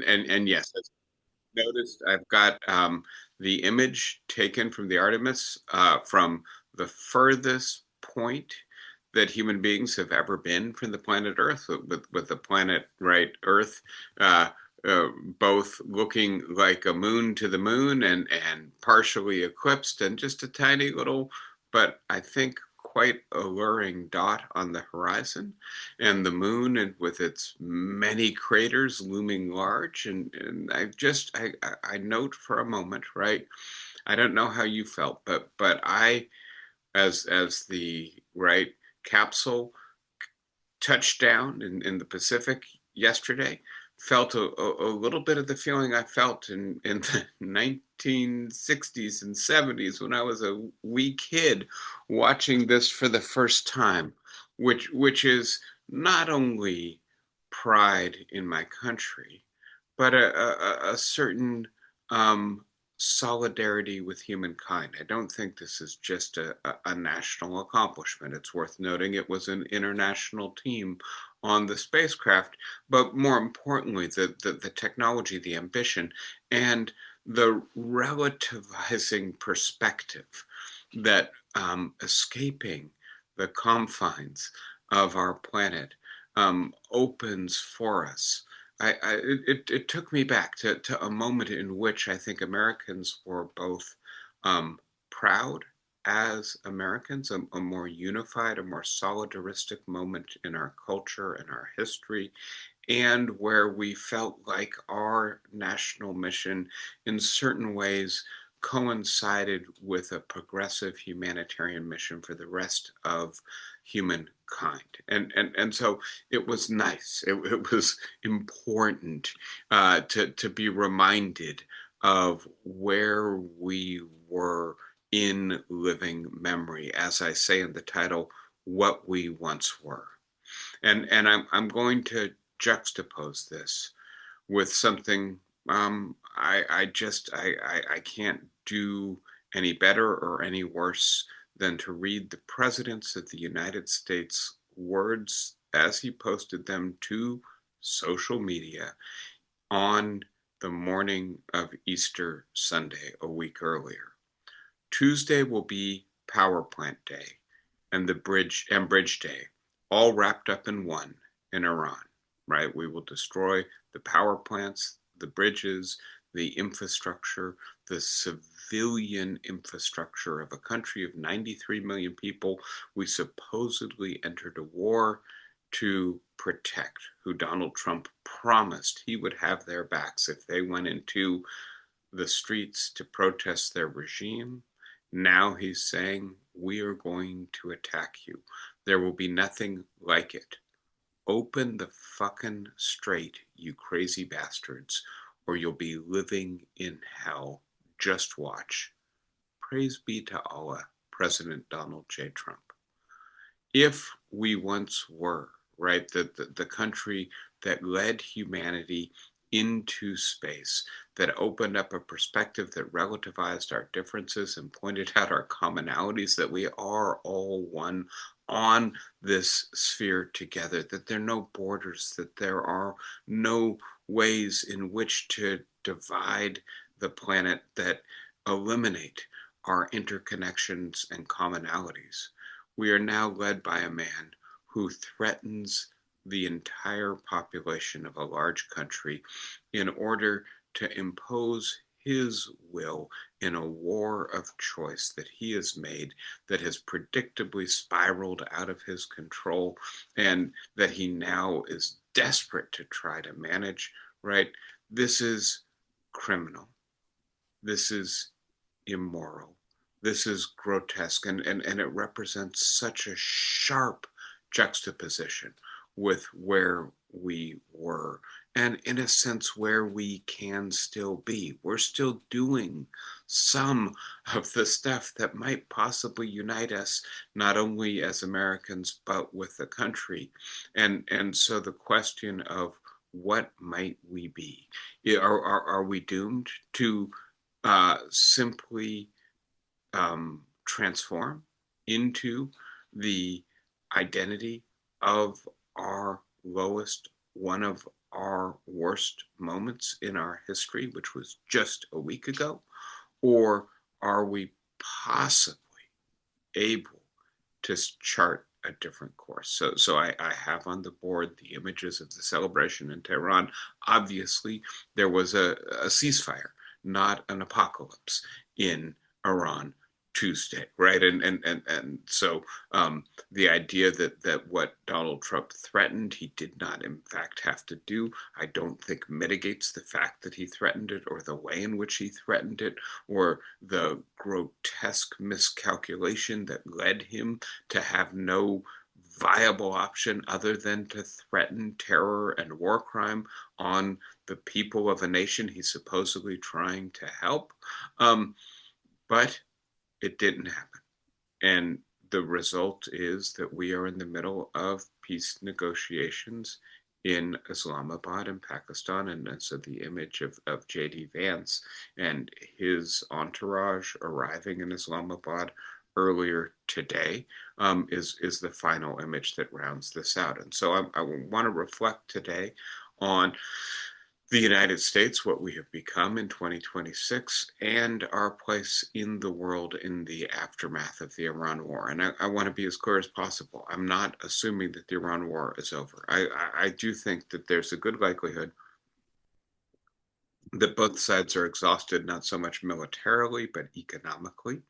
And yes, as you noticed, I've got the image taken from the Artemis from the furthest point that human beings have ever been from the planet Earth, with the planet, right, Earth, uh, uh, both looking like a moon to the moon and partially eclipsed, and just a tiny little, but I think quite alluring dot on the horizon, and the moon and with its many craters looming large. And I note for a moment, right? I don't know how you felt, but I, as the right capsule touchdown in the Pacific yesterday, felt a little bit of the feeling I felt in the 1960s and 70s when I was a wee kid watching this for the first time, which is not only pride in my country, but a certain um, solidarity with humankind. I don't think this is just a national accomplishment. It's worth noting it was an international team on the spacecraft, but more importantly, the technology, the ambition, and the relativizing perspective that escaping the confines of our planet opens for us. It took me back to a moment in which I think Americans were both proud as Americans, a more unified, a more solidaristic moment in our culture and our history, and where we felt like our national mission in certain ways coincided with a progressive humanitarian mission for the rest of humankind. And so it was nice. It was important to be reminded of where we were in living memory, as I say in the title, what we once were. And I'm going to juxtapose this with something I can't do any better or any worse than to read the President's of the United States words as he posted them to social media on the morning of Easter Sunday a week earlier. Tuesday will be Power Plant Day and the Bridge Day, all wrapped up in one in Iran, right? We will destroy the power plants, the bridges, the infrastructure, the civilian infrastructure of a country of 93 million people we supposedly entered a war to protect, who Donald Trump promised he would have their backs if they went into the streets to protest their regime. Now he's saying, we are going to attack you. There will be nothing like it. Open the fucking strait, you crazy bastards, or you'll be living in hell. Just watch. Praise be to Allah, President Donald J. Trump. If we once were, right, the country that led humanity into space, that opened up a perspective that relativized our differences and pointed out our commonalities, that we are all one on this sphere together, that there are no borders, that there are no ways in which to divide the planet that eliminate our interconnections and commonalities. We are now led by a man who threatens the entire population of a large country in order to impose his will in a war of choice that he has made, that has predictably spiraled out of his control, and that he now is desperate to try to manage, right? This is criminal. This is immoral. This is grotesque, and it represents such a sharp juxtaposition with where we were, and in a sense, where we can still be. We're still doing some of the stuff that might possibly unite us, not only as Americans, but with the country. And so the question of what might we be? Are we doomed to simply transform into the identity of our lowest, one of our worst moments in our history, which was just a week ago? Or are we possibly able to chart a different course? So I have on the board the images of the celebration in Tehran. Obviously, there was a ceasefire, not an apocalypse in Iran Tuesday, right? And so the idea that what Donald Trump threatened, he did not in fact have to do, I don't think mitigates the fact that he threatened it, or the way in which he threatened it, or the grotesque miscalculation that led him to have no viable option other than to threaten terror and war crime on the people of a nation he's supposedly trying to help. But it didn't happen. And the result is that we are in the middle of peace negotiations in Islamabad and Pakistan. And so the image of J.D. Vance and his entourage arriving in Islamabad earlier today is the final image that rounds this out. And so I want to reflect today on the United States, what we have become in 2026, and our place in the world in the aftermath of the Iran war. And I want to be as clear as possible. I'm not assuming that the Iran war is over. I do think that there's a good likelihood that both sides are exhausted, not so much militarily, but economically.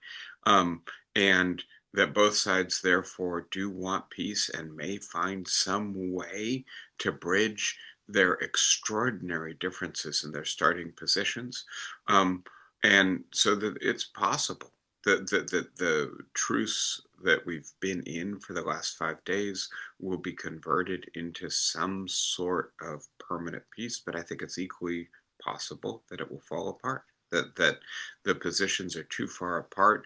And that both sides, therefore, do want peace and may find some way to bridge their extraordinary differences in their starting positions. And so that it's possible that the truce that we've been in for the last 5 days will be converted into some sort of permanent peace. But I think it's equally possible that it will fall apart, that the positions are too far apart,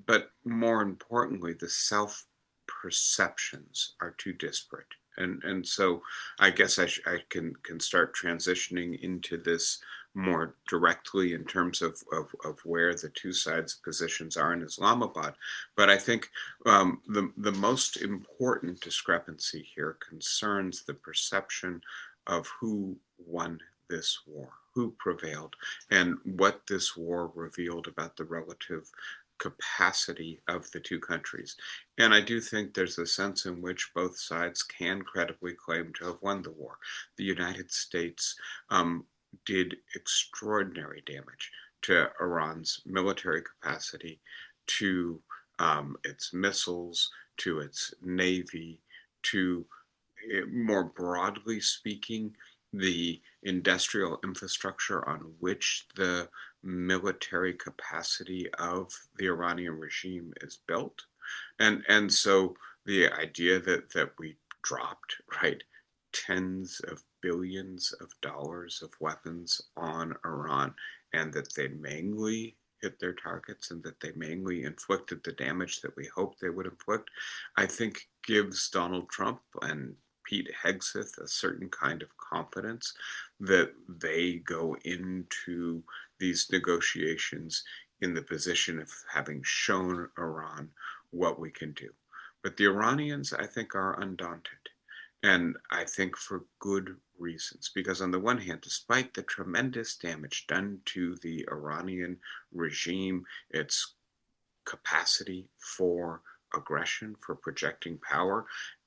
but more importantly, the self perceptions are too disparate. And so I guess I can start transitioning into this more directly in terms of where the two sides' positions are in Islamabad. But I think the most important discrepancy here concerns the perception of who won this war, who prevailed, and what this war revealed about the relative capacity of the two countries. And I do think there's a sense in which both sides can credibly claim to have won the war. The United States did extraordinary damage to Iran's military capacity, to its missiles, to its navy, to, more broadly speaking, the industrial infrastructure on which the military capacity of the Iranian regime is built. And so the idea that we dropped, right, tens of billions of dollars of weapons on Iran, and that they mainly hit their targets and that they mainly inflicted the damage that we hoped they would inflict, I think gives Donald Trump and Pete Hegseth a certain kind of confidence that they go into these negotiations in the position of having shown Iran what we can do. But the Iranians, I think, are undaunted. And I think for good reasons. Because on the one hand, despite the tremendous damage done to the Iranian regime, its capacity for aggression, for projecting power,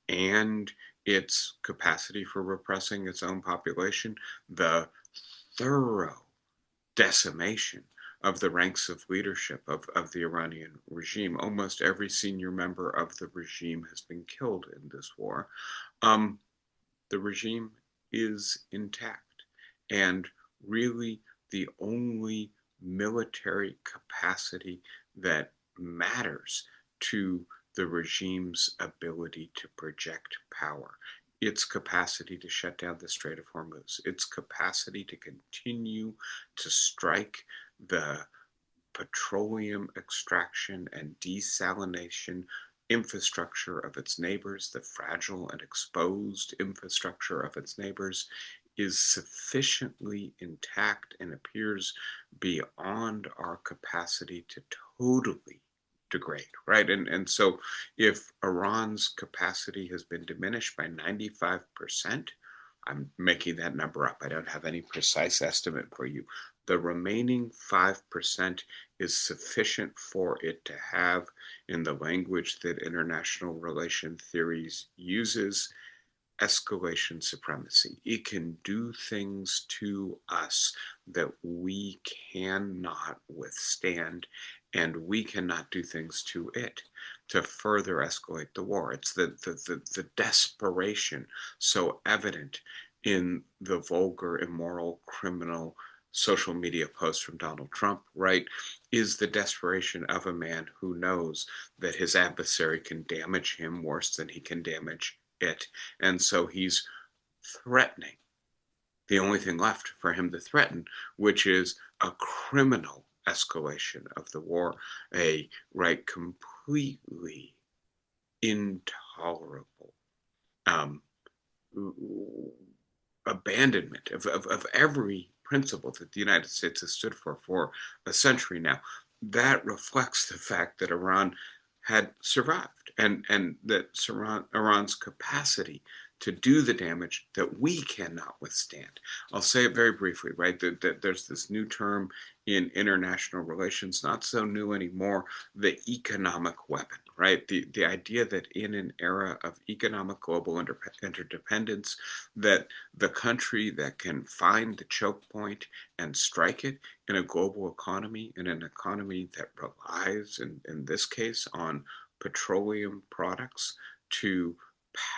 and its capacity for repressing its own population, the thorough decimation of the ranks of leadership of the Iranian regime. Almost every senior member of the regime has been killed in this war. The regime is intact. And really, the only military capacity that matters to the regime's ability to project power, its capacity to shut down the Strait of Hormuz, its capacity to continue to strike the petroleum extraction and desalination infrastructure of its neighbors, the fragile and exposed infrastructure of its neighbors, is sufficiently intact and appears beyond our capacity to totally degrade, right? And so if Iran's capacity has been diminished by 95%, I'm making that number up. I don't have any precise estimate for you. The remaining 5% is sufficient for it to have, in the language that international relation theories uses, escalation supremacy. It can do things to us that we cannot withstand, and we cannot do things to it to further escalate the war. It's the desperation so evident in the vulgar, immoral, criminal social media posts from Donald Trump, right, is the desperation of a man who knows that his adversary can damage him worse than he can damage it. And so he's threatening the only thing left for him to threaten, which is a criminal escalation of the war, a right completely intolerable um, abandonment of every principle that the United States has stood for a century now. That reflects the fact that Iran had survived, and that Iran's capacity to do the damage that we cannot withstand. I'll say it very briefly, right? That there's this new term in international relations, not so new anymore, the economic weapon, right? The idea that in an era of economic global interdependence, that the country that can find the choke point and strike it in a global economy, in an economy that relies, in this case, on petroleum products to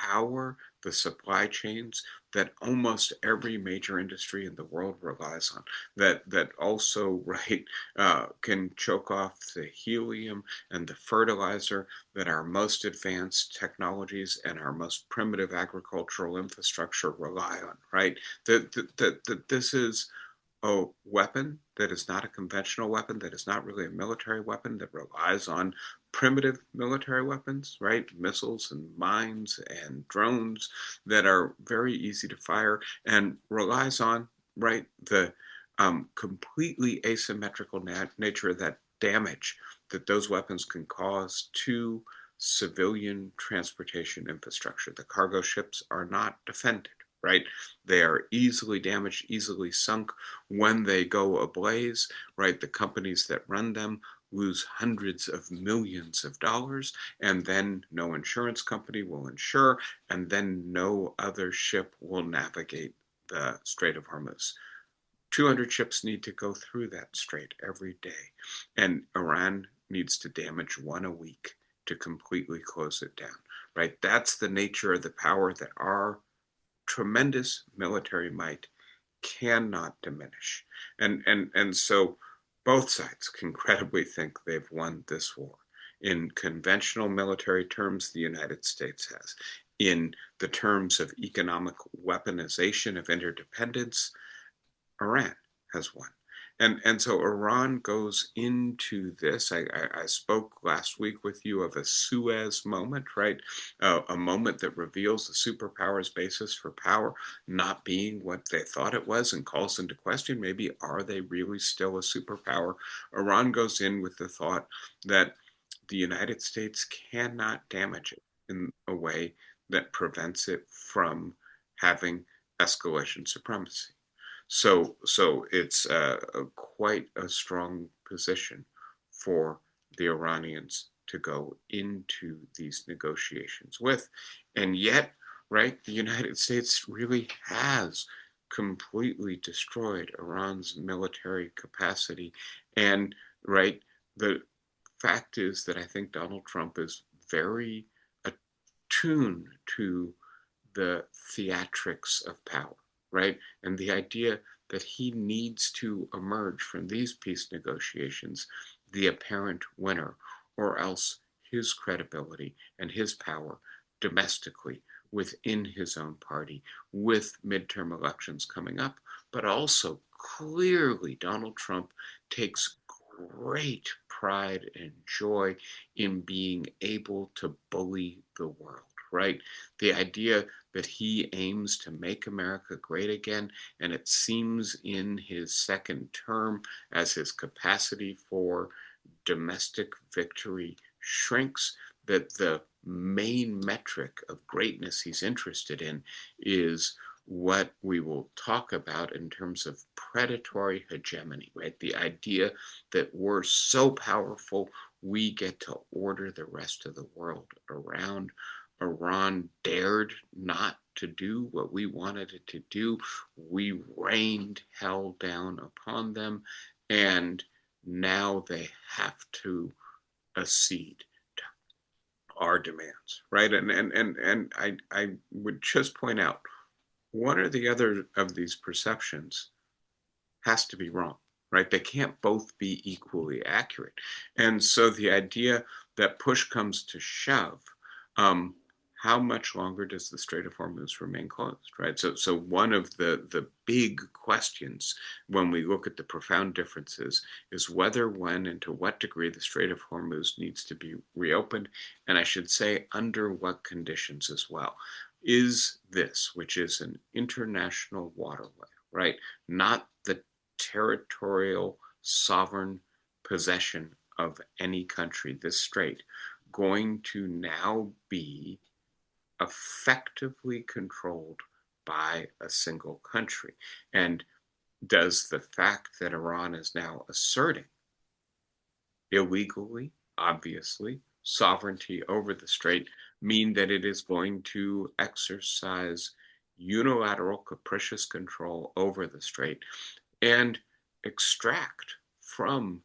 power the supply chains that almost every major industry in the world relies on, that also right can choke off the helium and the fertilizer that our most advanced technologies and our most primitive agricultural infrastructure rely on, right? That this is a weapon that is not a conventional weapon, that is not really a military weapon, that relies on primitive military weapons, right? Missiles and mines and drones that are very easy to fire, and relies on, right, the completely asymmetrical nature of that damage that those weapons can cause to civilian transportation infrastructure. The cargo ships are not defended, right? They are easily damaged, easily sunk when they go ablaze, right? The companies that run them lose hundreds of millions of dollars, and then no insurance company will insure, and then no other ship will navigate the Strait of Hormuz. 200 ships need to go through that strait every day, and Iran needs to damage one a week to completely close it down, right? That's the nature of the power that our tremendous military might cannot diminish. And so both sides can credibly think they've won this war. In conventional military terms, the United States has. In the terms of economic weaponization of interdependence, Iran has won. And so Iran goes into this. I spoke last week with you of a Suez moment, right? A moment that reveals the superpower's basis for power not being what they thought it was, and calls into question, maybe, are they really still a superpower? Iran goes in with the thought that the United States cannot damage it in a way that prevents it from having escalation supremacy. So it's quite a strong position for the Iranians to go into these negotiations with. And yet, right, the United States really has completely destroyed Iran's military capacity. And, right, the fact is that I think Donald Trump is very attuned to the theatrics of power, right? And the idea that he needs to emerge from these peace negotiations the apparent winner, or else his credibility and his power domestically within his own party, with midterm elections coming up, but also clearly Donald Trump takes great pride and joy in being able to bully the world, right? The idea that he aims to make America great again, and it seems in his second term, as his capacity for domestic victory shrinks, that the main metric of greatness he's interested in is what we will talk about in terms of predatory hegemony, right? The idea that we're so powerful, we get to order the rest of the world around. Iran dared not to do what we wanted it to do. We rained hell down upon them, and now they have to accede to our demands, right? And I would just point out one or the other of these perceptions has to be wrong, right? They can't both be equally accurate. And so the idea that push comes to shove, um, how much longer does the Strait of Hormuz remain closed, right? So one of the big questions when we look at the profound differences is whether, when, and to what degree the Strait of Hormuz needs to be reopened, and I should say under what conditions as well. Is this, which is an international waterway, right? Not the territorial sovereign possession of any country, this strait, going to now be effectively controlled by a single country? And does the fact that Iran is now asserting, illegally, obviously, sovereignty over the strait mean that it is going to exercise unilateral, capricious control over the strait and extract from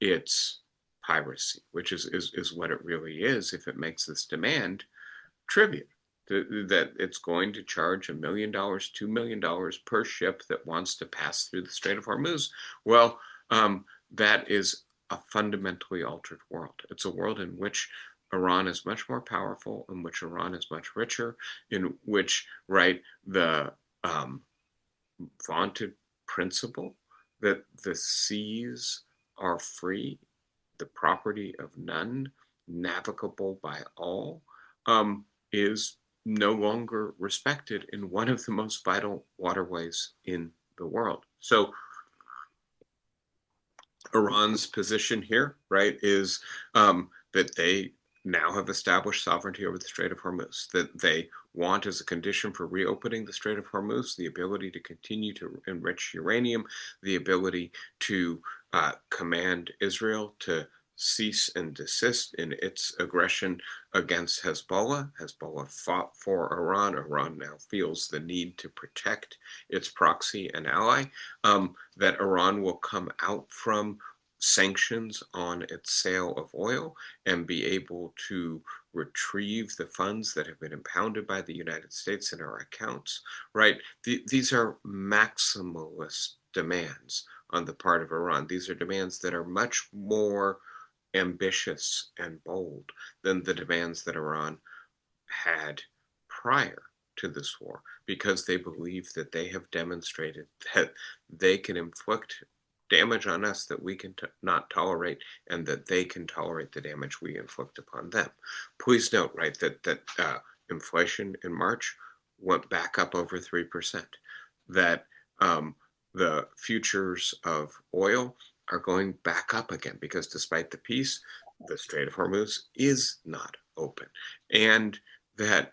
its piracy, which is what it really is if it makes this demand tribute? That it's going to charge $1 million, $2 million per ship that wants to pass through the Strait of Hormuz. Well, that is a fundamentally altered world. It's a world in which Iran is much more powerful, in which Iran is much richer, in which, right, the vaunted principle that the seas are free, the property of none, navigable by all, is no longer respected in one of the most vital waterways in the world. So Iran's position here, right, is that they now have established sovereignty over the Strait of Hormuz, that they want as a condition for reopening the Strait of Hormuz the ability to continue to enrich uranium, the ability to command Israel to cease and desist in its aggression against Hezbollah. Hezbollah fought for Iran. Iran now feels the need to protect its proxy and ally, that Iran will come out from sanctions on its sale of oil and be able to retrieve the funds that have been impounded by the United States in our accounts, right? These are maximalist demands on the part of Iran. These are demands that are much more ambitious and bold than the demands that Iran had prior to this war, because they believe that they have demonstrated that they can inflict damage on us that we can not tolerate, and that they can tolerate the damage we inflict upon them. Please note, right, that inflation in March went back up over 3%, that the futures of oil are going back up again, because despite the peace, the Strait of Hormuz is not open, and that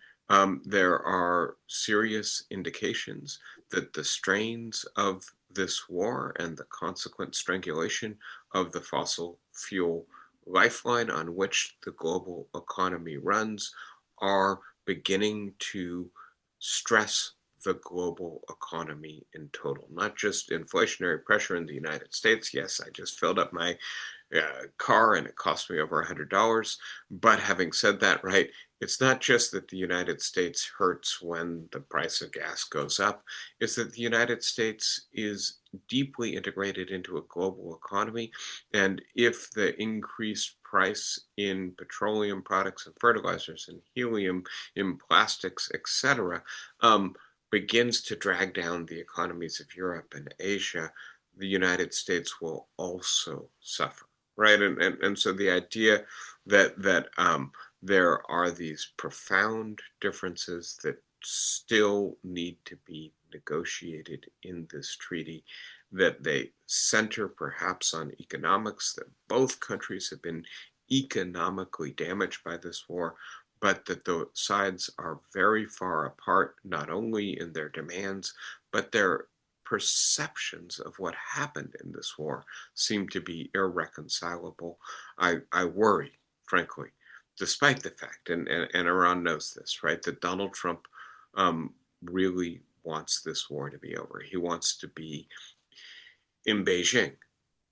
there are serious indications that the strains of this war and the consequent strangulation of the fossil fuel lifeline on which the global economy runs are beginning to stress the global economy in total. Not just inflationary pressure in the United States. Yes, I just filled up my car and it cost me over $100. But having said that, right, it's not just that the United States hurts when the price of gas goes up. It's that the United States is deeply integrated into a global economy. And if the increased price in petroleum products and fertilizers and helium in plastics, etc., begins to drag down the economies of Europe and Asia, the United States will also suffer, right? And so the idea that there are these profound differences that still need to be negotiated in this treaty, that they center perhaps on economics, that both countries have been economically damaged by this war, but that the sides are very far apart, not only in their demands, but their perceptions of what happened in this war seem to be irreconcilable. I worry, frankly, despite the fact, and Iran knows this, right, that Donald Trump really wants this war to be over. He wants to be in Beijing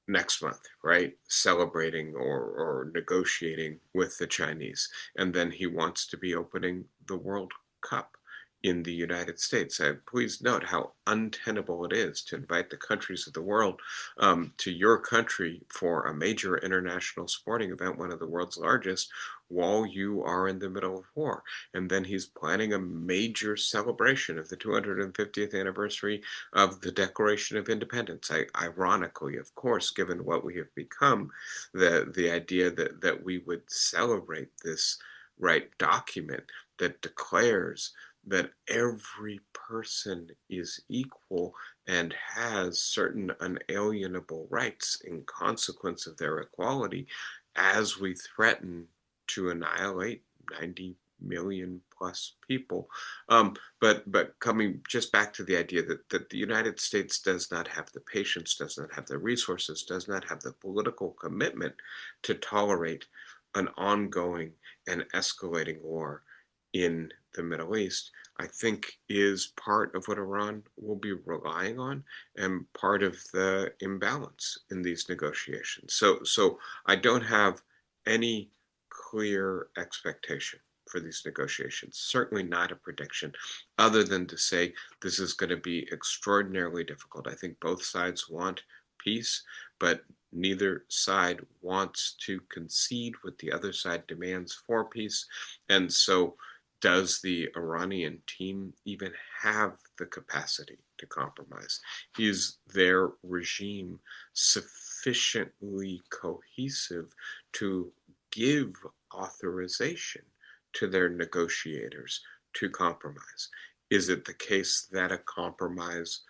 next month, right? Celebrating or negotiating with the Chinese. And then he wants to be opening the World Cup in the United States. Please note how untenable it is to invite the countries of the world to your country for a major international sporting event, one of the world's largest, while you are in the middle of war. And then he's planning a major celebration of the 250th anniversary of the Declaration of Independence. Ironically, of course, given what we have become, the idea that we would celebrate this document that declares that every person is equal and has certain unalienable rights in consequence of their equality, as we threaten to annihilate 90 million plus people. But coming just back to the idea that the United States does not have the patience, does not have the resources, does not have the political commitment to tolerate an ongoing and escalating war in the Middle East, I think is part of what Iran will be relying on and part of the imbalance in these negotiations. So I don't have any clear expectation for these negotiations, certainly not a prediction, other than to say this is going to be extraordinarily difficult. I think both sides want peace, but neither side wants to concede what the other side demands for peace. And so, does the Iranian team even have the capacity to compromise? Is their regime sufficiently cohesive to give authorization to their negotiators to compromise? Is it the case that a compromise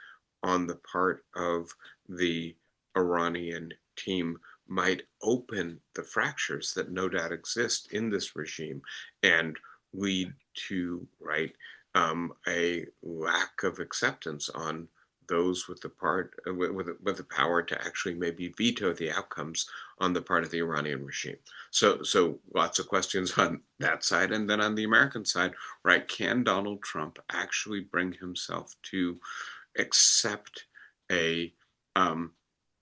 on the part of the Iranian team might open the fractures that no doubt exist in this regime and lead to a lack of acceptance on those with the with the power to actually maybe veto the outcomes on the part of the Iranian regime? So lots of questions on that side, and then on the American side, right? Can Donald Trump actually bring himself to accept a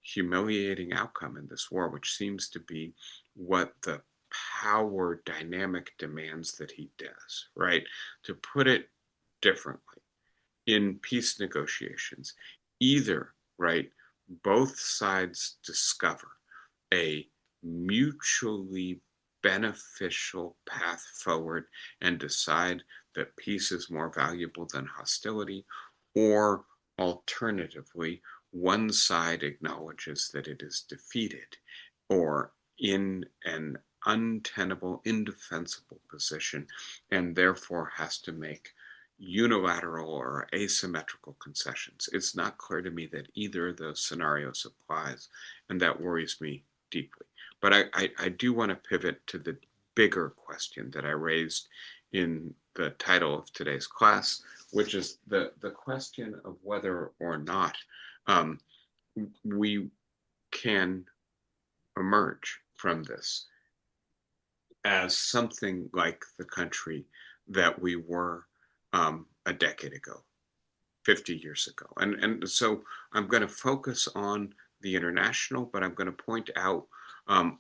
humiliating outcome in this war, which seems to be what the power dynamic demands that he does, right? To put it differently, in peace negotiations, either, right, both sides discover a mutually beneficial path forward and decide that peace is more valuable than hostility, or alternatively, one side acknowledges that it is defeated or in an untenable, indefensible position, and therefore has to make unilateral or asymmetrical concessions. It's not clear to me that either of those scenarios applies, and that worries me deeply. But I do want to pivot to the bigger question that I raised in the title of today's class, which is the question of whether or not um, we can emerge from this as something like the country that we were a decade ago, 50 years ago. And so I'm going to focus on the international, but I'm going to point out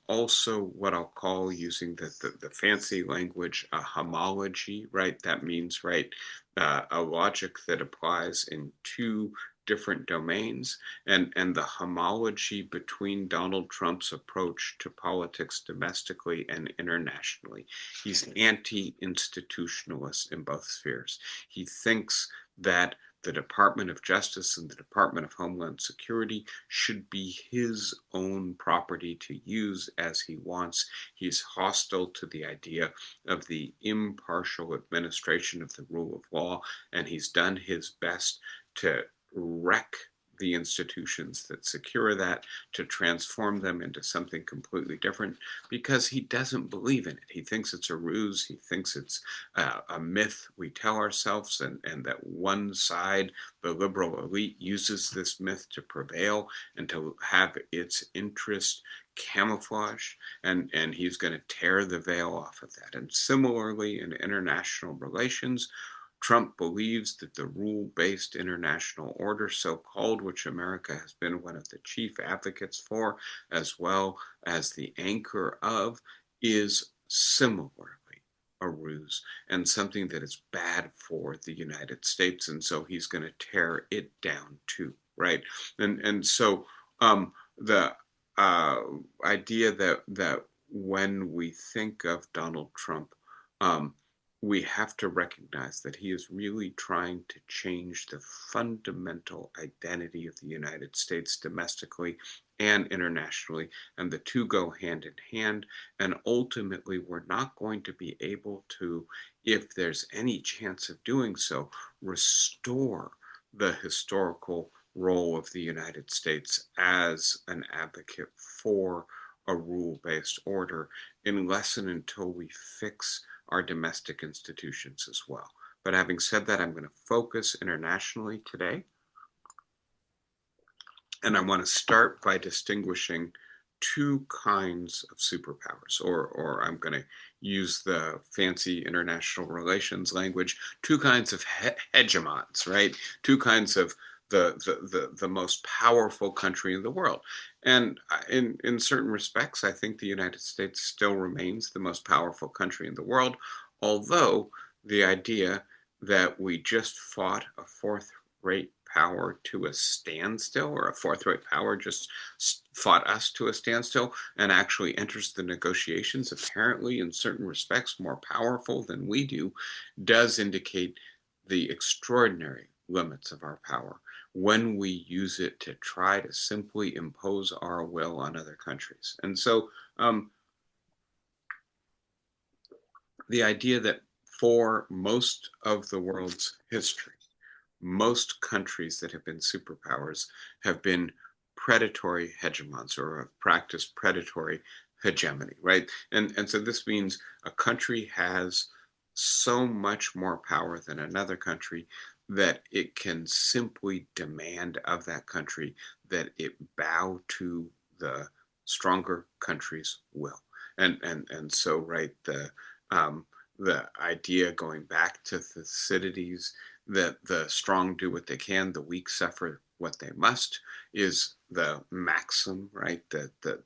also what I'll call, using the fancy language, a homology, right? That means, right, a logic that applies in two different domains, and the homology between Donald Trump's approach to politics domestically and internationally. He's anti-institutionalist in both spheres. He thinks that the Department of Justice and the Department of Homeland Security should be his own property to use as he wants. He's hostile to the idea of the impartial administration of the rule of law, and he's done his best to wreck the institutions that secure that, to transform them into something completely different, because he doesn't believe in it. He thinks it's a ruse. He thinks it's a myth we tell ourselves, and that one side, the liberal elite, uses this myth to prevail and to have its interest camouflage, and he's going to tear the veil off of that. And similarly, in international relations, Trump believes that the rule-based international order, so-called, which America has been one of the chief advocates for, as well as the anchor of, is similarly a ruse and something that is bad for the United States. And so he's going to tear it down too, right? And so the idea that when we think of Donald Trump, um, we have to recognize that he is really trying to change the fundamental identity of the United States domestically and internationally, and the two go hand in hand. And ultimately, we're not going to be able to, if there's any chance of doing so, restore the historical role of the United States as an advocate for a rule-based order, unless and until we fix our domestic institutions as well. But having said that, I'm going to focus internationally today. And I want to start by distinguishing two kinds of superpowers, or I'm going to use the fancy international relations language, two kinds of hegemons, right? Two kinds of the most powerful country in the world. And in certain respects, I think the United States still remains the most powerful country in the world, although the idea that we just fought a fourth-rate power to a standstill, or a fourth-rate power just fought us to a standstill and actually enters the negotiations, apparently in certain respects more powerful than we do, does indicate the extraordinary limits of our power when we use it to try to simply impose our will on other countries. And so the idea that for most of the world's history, most countries that have been superpowers have been predatory hegemons, or have practiced predatory hegemony, right? And so this means a country has so much more power than another country that it can simply demand of that country that it bow to the stronger country's will. And so, right, the idea going back to Thucydides that the strong do what they can, the weak suffer what they must, is the maxim, right? The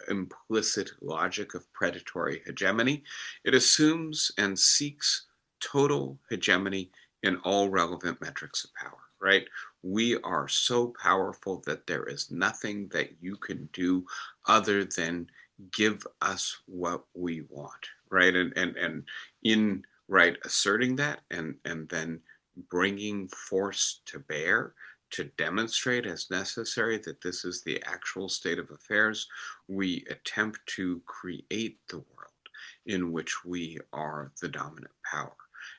implicit logic of predatory hegemony. It assumes and seeks total hegemony in all relevant metrics of power, right? We are so powerful that there is nothing that you can do other than give us what we want, right? And in right asserting that, and then bringing force to bear to demonstrate as necessary that this is the actual state of affairs, we attempt to create the world in which we are the dominant power.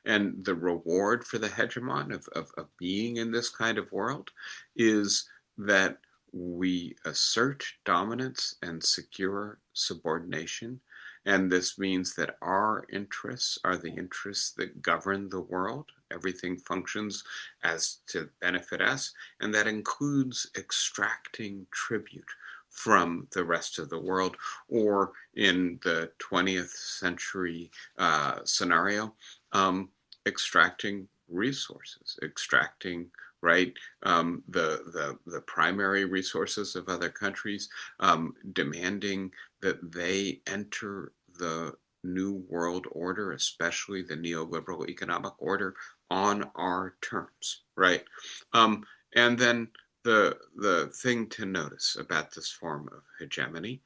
And the reward for the hegemon of being in this kind of world is that we assert dominance and secure subordination. And this means that our interests are the interests that govern the world. Everything functions as to benefit us, and that includes extracting tribute from the rest of the world, or in the 20th century scenario, extracting resources, extracting right the primary resources of other countries, demanding that they enter the new world order, especially the neoliberal economic order, on our terms, right? And then the thing to notice about this form of hegemony,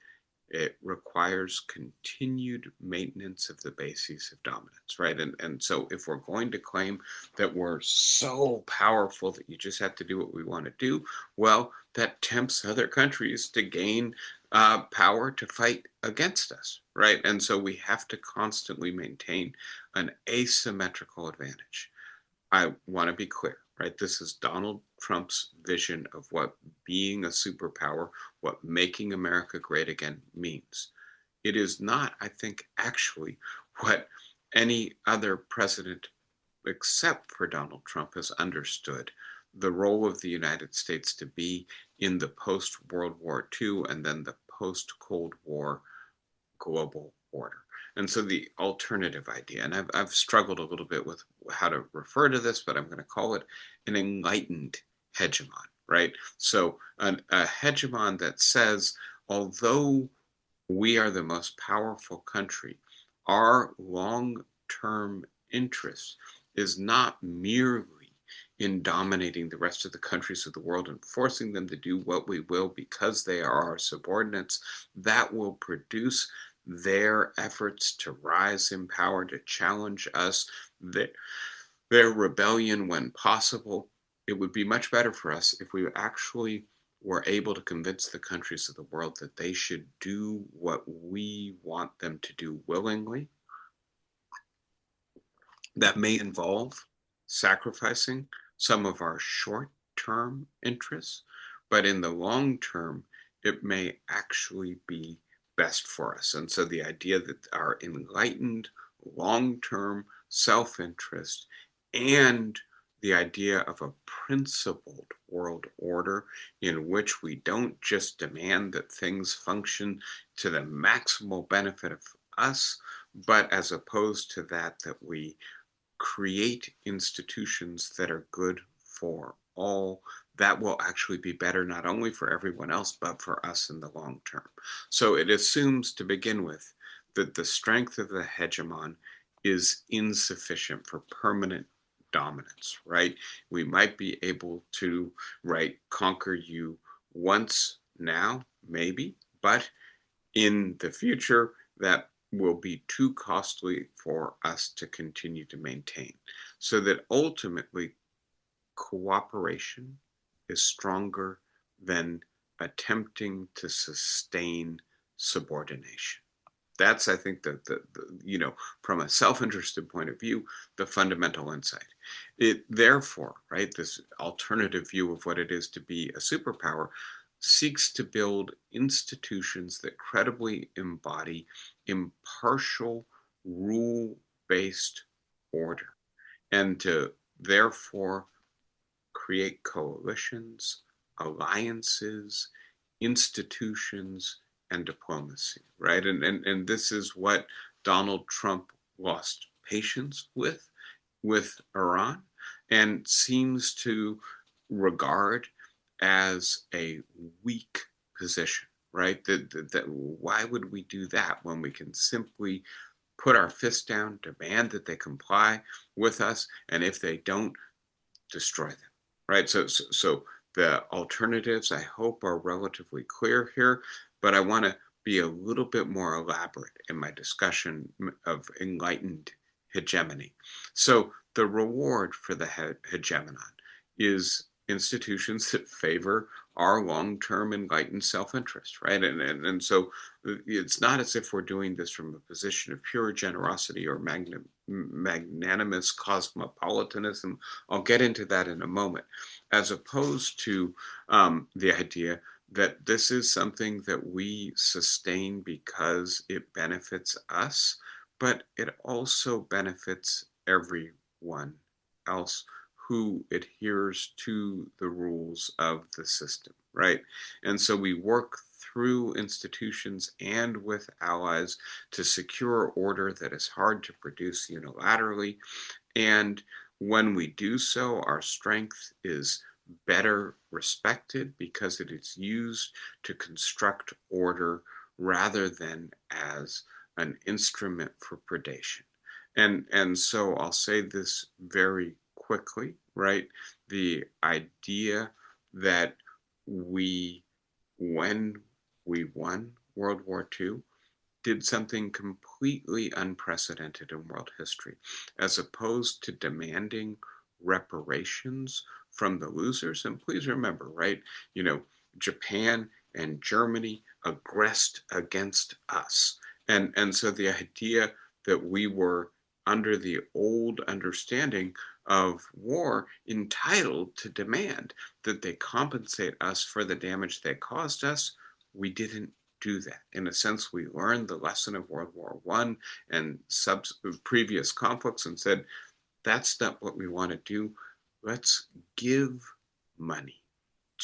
it requires continued maintenance of the bases of dominance, right? And so if we're going to claim that we're so powerful that you just have to do what we want to do, well, that tempts other countries to gain power to fight against us, right? And so we have to constantly maintain an asymmetrical advantage. I want to be clear, right? This is Donald Trump's vision of what being a superpower, what making America great again means. It is not, I think, actually what any other president except for Donald Trump has understood the role of the United States to be in the post-World War II and then the post-Cold War global order. And so the alternative idea, and I've struggled a little bit with how to refer to this, but I'm going to call it an enlightened hegemon, right? So a hegemon that says, although we are the most powerful country, our long-term interest is not merely in dominating the rest of the countries of the world and forcing them to do what we will because they are our subordinates. That will produce their efforts to rise in power, to challenge us, their rebellion when possible. It would be much better for us if we actually were able to convince the countries of the world that they should do what we want them to do willingly. That may involve sacrificing some of our short-term interests, but in the long term, it may actually be best for us. And so the idea that our enlightened, long-term self-interest and the idea of a principled world order in which we don't just demand that things function to the maximal benefit of us, but as opposed to that, that we create institutions that are good for all, that will actually be better not only for everyone else, but for us in the long term. So it assumes to begin with that the strength of the hegemon is insufficient for permanent dominance, right? We might be able to, right, conquer you once now, maybe, but in the future, that will be too costly for us to continue to maintain. So that ultimately, cooperation is stronger than attempting to sustain subordination. That's, I think, from a self-interested point of view, the fundamental insight. It therefore, right, this alternative view of what it is to be a superpower seeks to build institutions that credibly embody impartial, rule-based order, and to therefore create coalitions, alliances, institutions, and diplomacy, right? And this is what Donald Trump lost patience with Iran and seems to regard as a weak position, right? That why would we do that when we can simply put our fist down, demand that they comply with us, and if they don't, destroy them, right? So the alternatives, I hope, are relatively clear here, but I want to be a little bit more elaborate in my discussion of enlightened hegemony. So the reward for the hegemon is institutions that favor our long-term enlightened self-interest, right? And so it's not as if we're doing this from a position of pure generosity or magnanimous cosmopolitanism. I'll get into that in a moment, as opposed to the idea that this is something that we sustain because it benefits us, but it also benefits everyone else who adheres to the rules of the system, right? And so we work through institutions and with allies to secure order that is hard to produce unilaterally. And when we do so, our strength is better respected because it is used to construct order rather than as an instrument for predation. And so I'll say this very quickly, right? The idea that when we won World War II, did something completely unprecedented in world history, as opposed to demanding reparations from the losers. And please remember, right, Japan and Germany aggressed against us. And so the idea that we were under the old understanding of war entitled to demand that they compensate us for the damage they caused us. We didn't do that. In a sense, we learned the lesson of World War I and previous conflicts and said, that's not what we want to do. Let's give money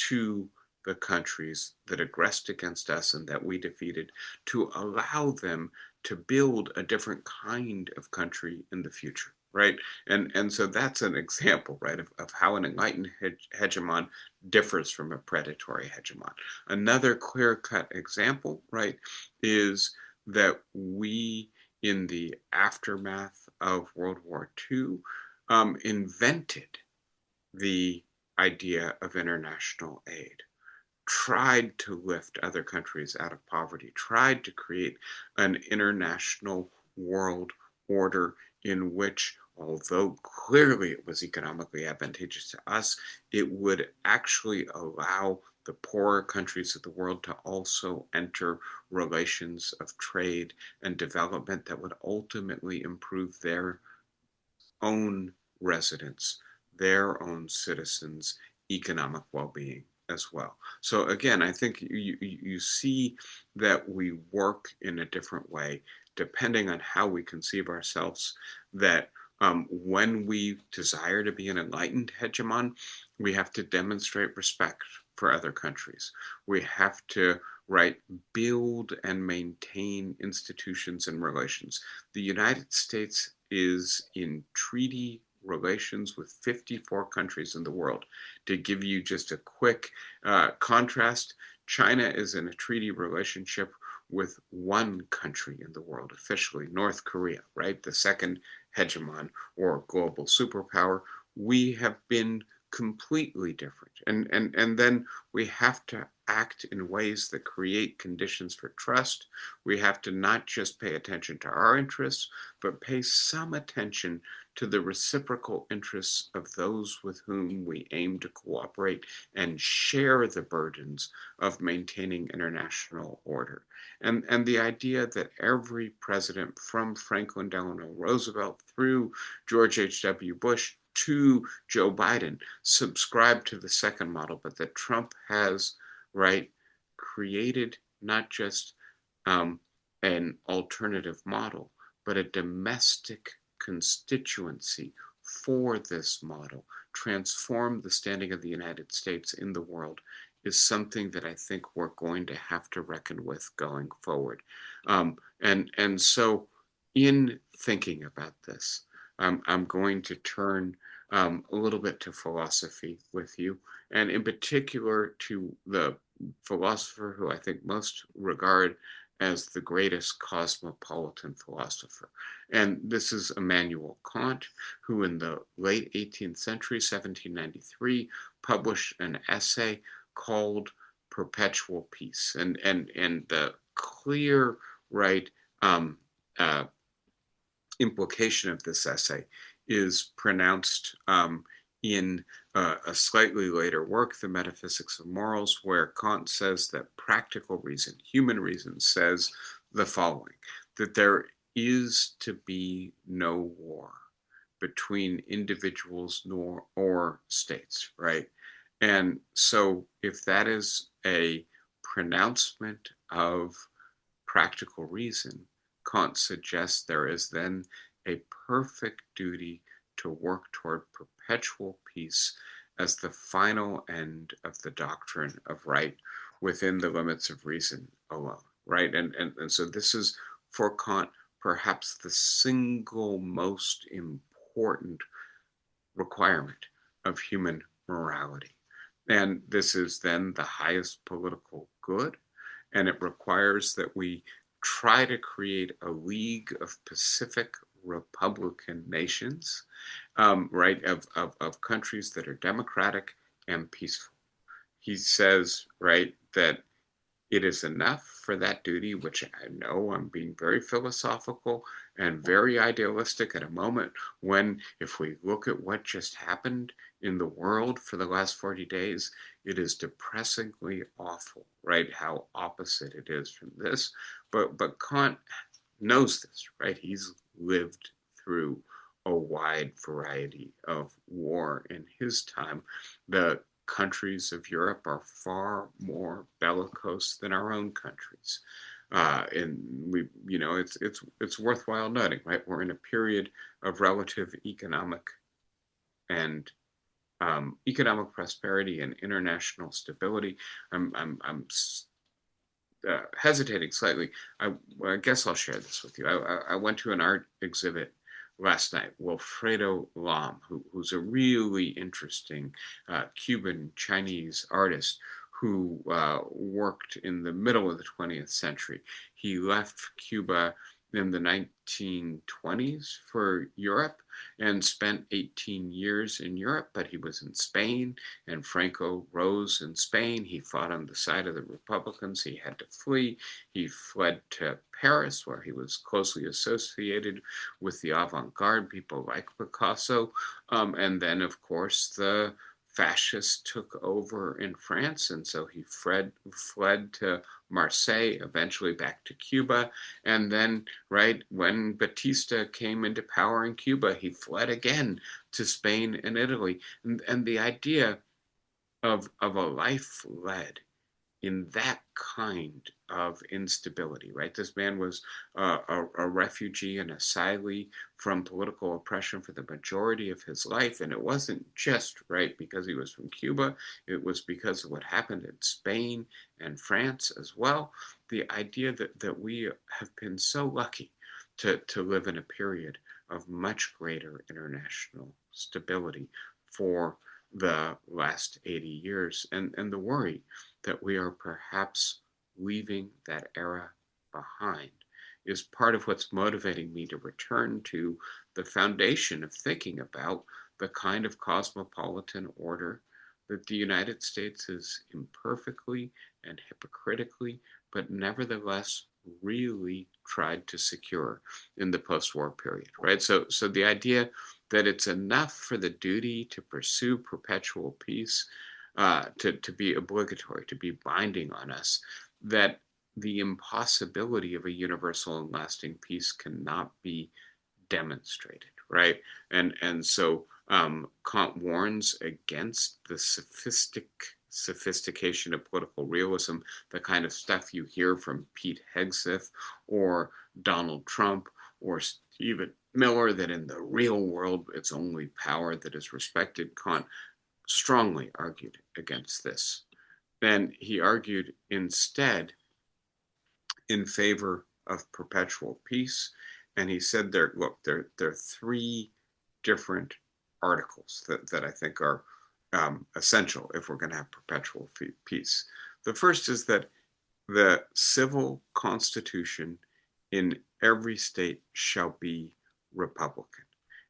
to the countries that aggressed against us and that we defeated to allow them to build a different kind of country in the future, right? And so that's an example, right, of how an enlightened hegemon differs from a predatory hegemon. Another clear-cut example, right, is that we, in the aftermath of World War II, invented the idea of international aid, tried to lift other countries out of poverty, tried to create an international world order in which, although clearly it was economically advantageous to us, it would actually allow the poorer countries of the world to also enter relations of trade and development that would ultimately improve their own residents, their own citizens' economic well-being as well. So again, I think you see that we work in a different way depending on how we conceive ourselves, that when we desire to be an enlightened hegemon, we have to demonstrate respect for other countries. We have to, right, build and maintain institutions and relations. The United States is in treaty relations with 54 countries in the world. To give you just a quick contrast, China is in a treaty relationship with one country in the world, officially, North Korea, right? The second hegemon or global superpower. We have been completely different. And then we have to act in ways that create conditions for trust. We have to not just pay attention to our interests, but pay some attention to the reciprocal interests of those with whom we aim to cooperate and share the burdens of maintaining international order. And the idea that every president from Franklin Delano Roosevelt through George H.W. Bush to Joe Biden subscribe to the second model, but that Trump has, right, created not just an alternative model, but a domestic constituency for this model, transform the standing of the United States in the world, is something that I think we're going to have to reckon with going forward. And so in thinking about this, I'm going to turn a little bit to philosophy with you, and in particular to the philosopher who I think most regard as the greatest cosmopolitan philosopher. And this is Immanuel Kant, who in the late 18th century, 1793, published an essay called Perpetual Peace. And the clear, right, implication of this essay is pronounced in a slightly later work, The Metaphysics of Morals, where Kant says that practical reason, human reason, says the following, that there is to be no war between individuals nor or states, right? And so if that is a pronouncement of practical reason, Kant suggests there is then a perfect duty to work toward perpetual peace as the final end of the doctrine of right within the limits of reason alone, right? And so this is, for Kant, perhaps the single most important requirement of human morality. And this is then the highest political good, and it requires that we try to create a league of Pacific Republican nations, right, of countries that are democratic and peaceful. He says, right, that it is enough for that duty, which I know I'm being very philosophical and very idealistic at a moment when, if we look at what just happened in the world for the last 40 days, it is depressingly awful, right? How opposite it is from this. But Kant knows this, right? He's lived through a wide variety of war in his time. The countries of Europe are far more bellicose than our own countries. And it's worthwhile noting, right? We're in a period of relative and economic prosperity and international stability. I'm hesitating slightly. I guess I'll share this with you. I went to an art exhibit last night. Wilfredo Lam, who's a really interesting Cuban Chinese artist who worked in the middle of the 20th century. He left Cuba in the 1920s for Europe and spent 18 years in Europe, but he was in Spain, and Franco rose in Spain. He fought on the side of the Republicans. He had to flee. He fled to Paris, where he was closely associated with the avant-garde, people like Picasso. And then, of course, the fascists took over in France, and so he fled to Marseille, eventually back to Cuba. And then, right, when Batista came into power in Cuba, he fled again to Spain and Italy. And the idea of a life led in that kind of instability, right? This man was a refugee and asylee from political oppression for the majority of his life. And it wasn't just, right, because he was from Cuba, it was because of what happened in Spain and France as well. The idea that we have been so lucky to live in a period of much greater international stability for the last 80 years, and the worry that we are perhaps leaving that era behind is part of what's motivating me to return to the foundation of thinking about the kind of cosmopolitan order that the United States has imperfectly and hypocritically, but nevertheless really tried to secure in the post-war period, right? So the idea that it's enough for the duty to pursue perpetual peace to be obligatory, to be binding on us, that the impossibility of a universal and lasting peace cannot be demonstrated, right? And so Kant warns against the sophistication of political realism, the kind of stuff you hear from Pete Hegseth or Donald Trump or Stephen Miller, that in the real world it's only power that is respected. Kant strongly argued against this. Then he argued instead in favor of perpetual peace. And he said there are three different articles that I think are essential if we're going to have perpetual peace. The first is that the civil constitution in every state shall be republican.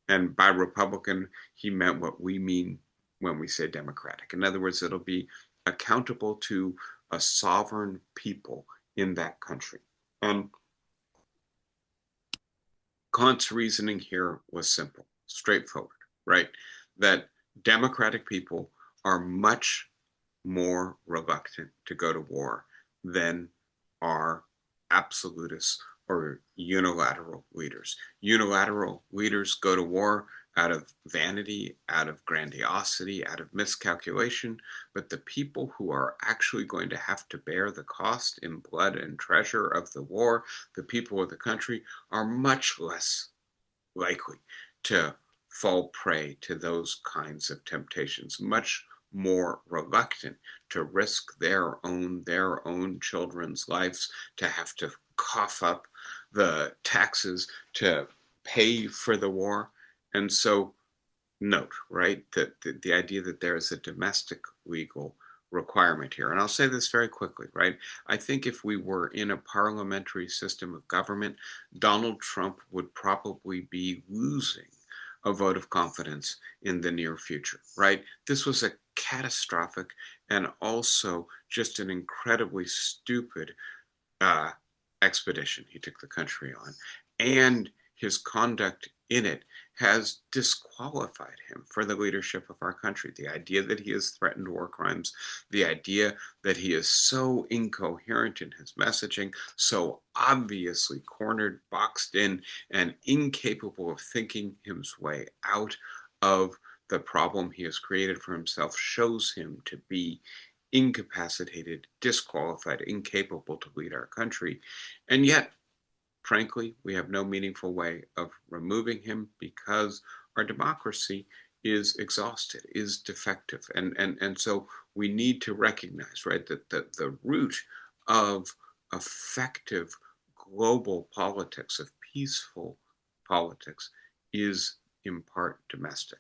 And by republican, he meant what we mean when we say democratic. In other words, it'll be accountable to a sovereign people in that country. And Kant's reasoning here was simple, straightforward, right? That democratic people are much more reluctant to go to war than are absolutists or unilateral leaders. Unilateral leaders go to war out of vanity, out of grandiosity, out of miscalculation, but the people who are actually going to have to bear the cost in blood and treasure of the war, the people of the country, are much less likely to fall prey to those kinds of temptations, much more reluctant to risk their own children's lives, to have to cough up the taxes to pay for the war. And so note, right, that the idea that there is a domestic legal requirement here. And I'll say this very quickly, right? I think if we were in a parliamentary system of government, Donald Trump would probably be losing a vote of confidence in the near future, right? This was a catastrophic and also just an incredibly stupid expedition he took the country on. And his conduct in it has disqualified him for the leadership of our country. The idea that he has threatened war crimes, the idea that he is so incoherent in his messaging, so obviously cornered, boxed in, and incapable of thinking his way out of the problem he has created for himself, shows him to be incapacitated, disqualified, incapable to lead our country. And yet, frankly, we have no meaningful way of removing him because our democracy is exhausted, is defective. And so we need to recognize, right, that the root of effective global politics, of peaceful politics, is in part domestic.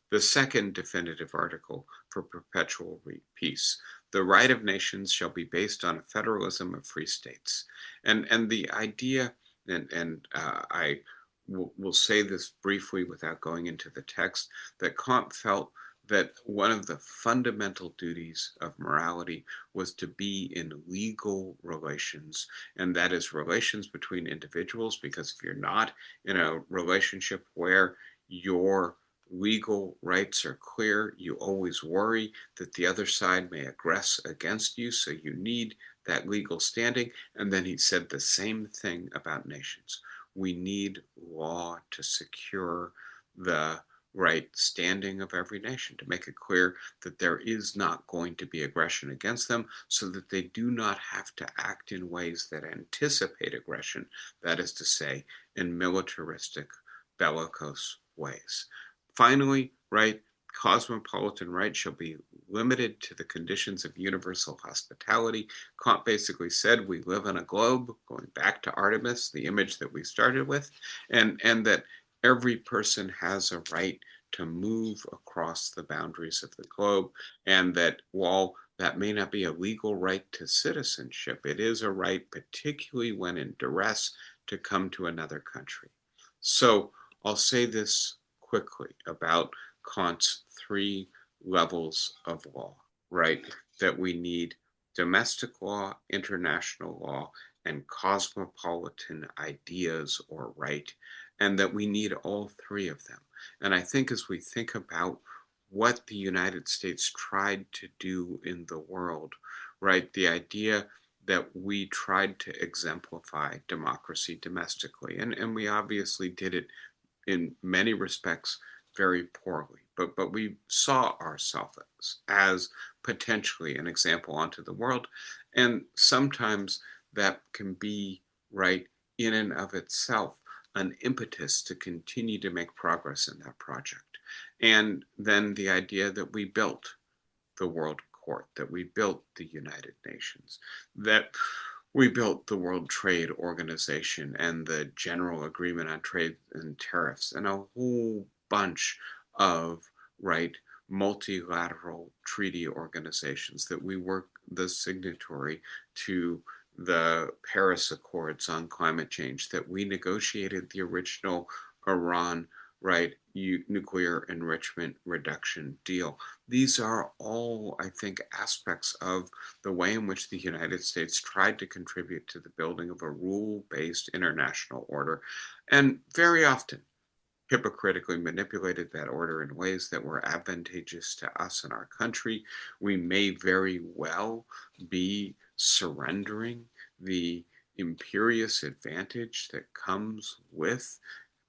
The second definitive article for perpetual peace: the right of nations shall be based on a federalism of free states. And the idea, and I will say this briefly without going into the text, that Kant felt that one of the fundamental duties of morality was to be in legal relations, and that is relations between individuals, because if you're not in a relationship where your legal rights are clear, you always worry that the other side may aggress against you, so you need that legal standing. And then he said the same thing about nations. We need law to secure the right standing of every nation, to make it clear that there is not going to be aggression against them, so that they do not have to act in ways that anticipate aggression, that is to say, in militaristic, bellicose ways. Finally, right, cosmopolitan rights shall be limited to the conditions of universal hospitality. Kant basically said we live on a globe, going back to Artemis, the image that we started with, and that every person has a right to move across the boundaries of the globe, and that while that may not be a legal right to citizenship, it is a right, particularly when in duress, to come to another country. So I'll say this quickly about Kant's three levels of law, right? That we need domestic law, international law, and cosmopolitan ideas or right, and that we need all three of them. And I think as we think about what the United States tried to do in the world, right, the idea that we tried to exemplify democracy domestically, and we obviously did it in many respects very poorly. But we saw ourselves as potentially an example onto the world. And sometimes that can be, right, in and of itself, an impetus to continue to make progress in that project. And then the idea that we built the World Court, that we built the United Nations, that we built the World Trade Organization and the General Agreement on Trade and Tariffs, and a whole bunch of, right, multilateral treaty organizations, that we were the signatory to the Paris Accords on climate change, that we negotiated the original Iran, right, nuclear enrichment reduction deal. These are all, I think, aspects of the way in which the United States tried to contribute to the building of a rule-based international order, and very often hypocritically manipulated that order in ways that were advantageous to us and our country. We may very well be surrendering the imperious advantage that comes with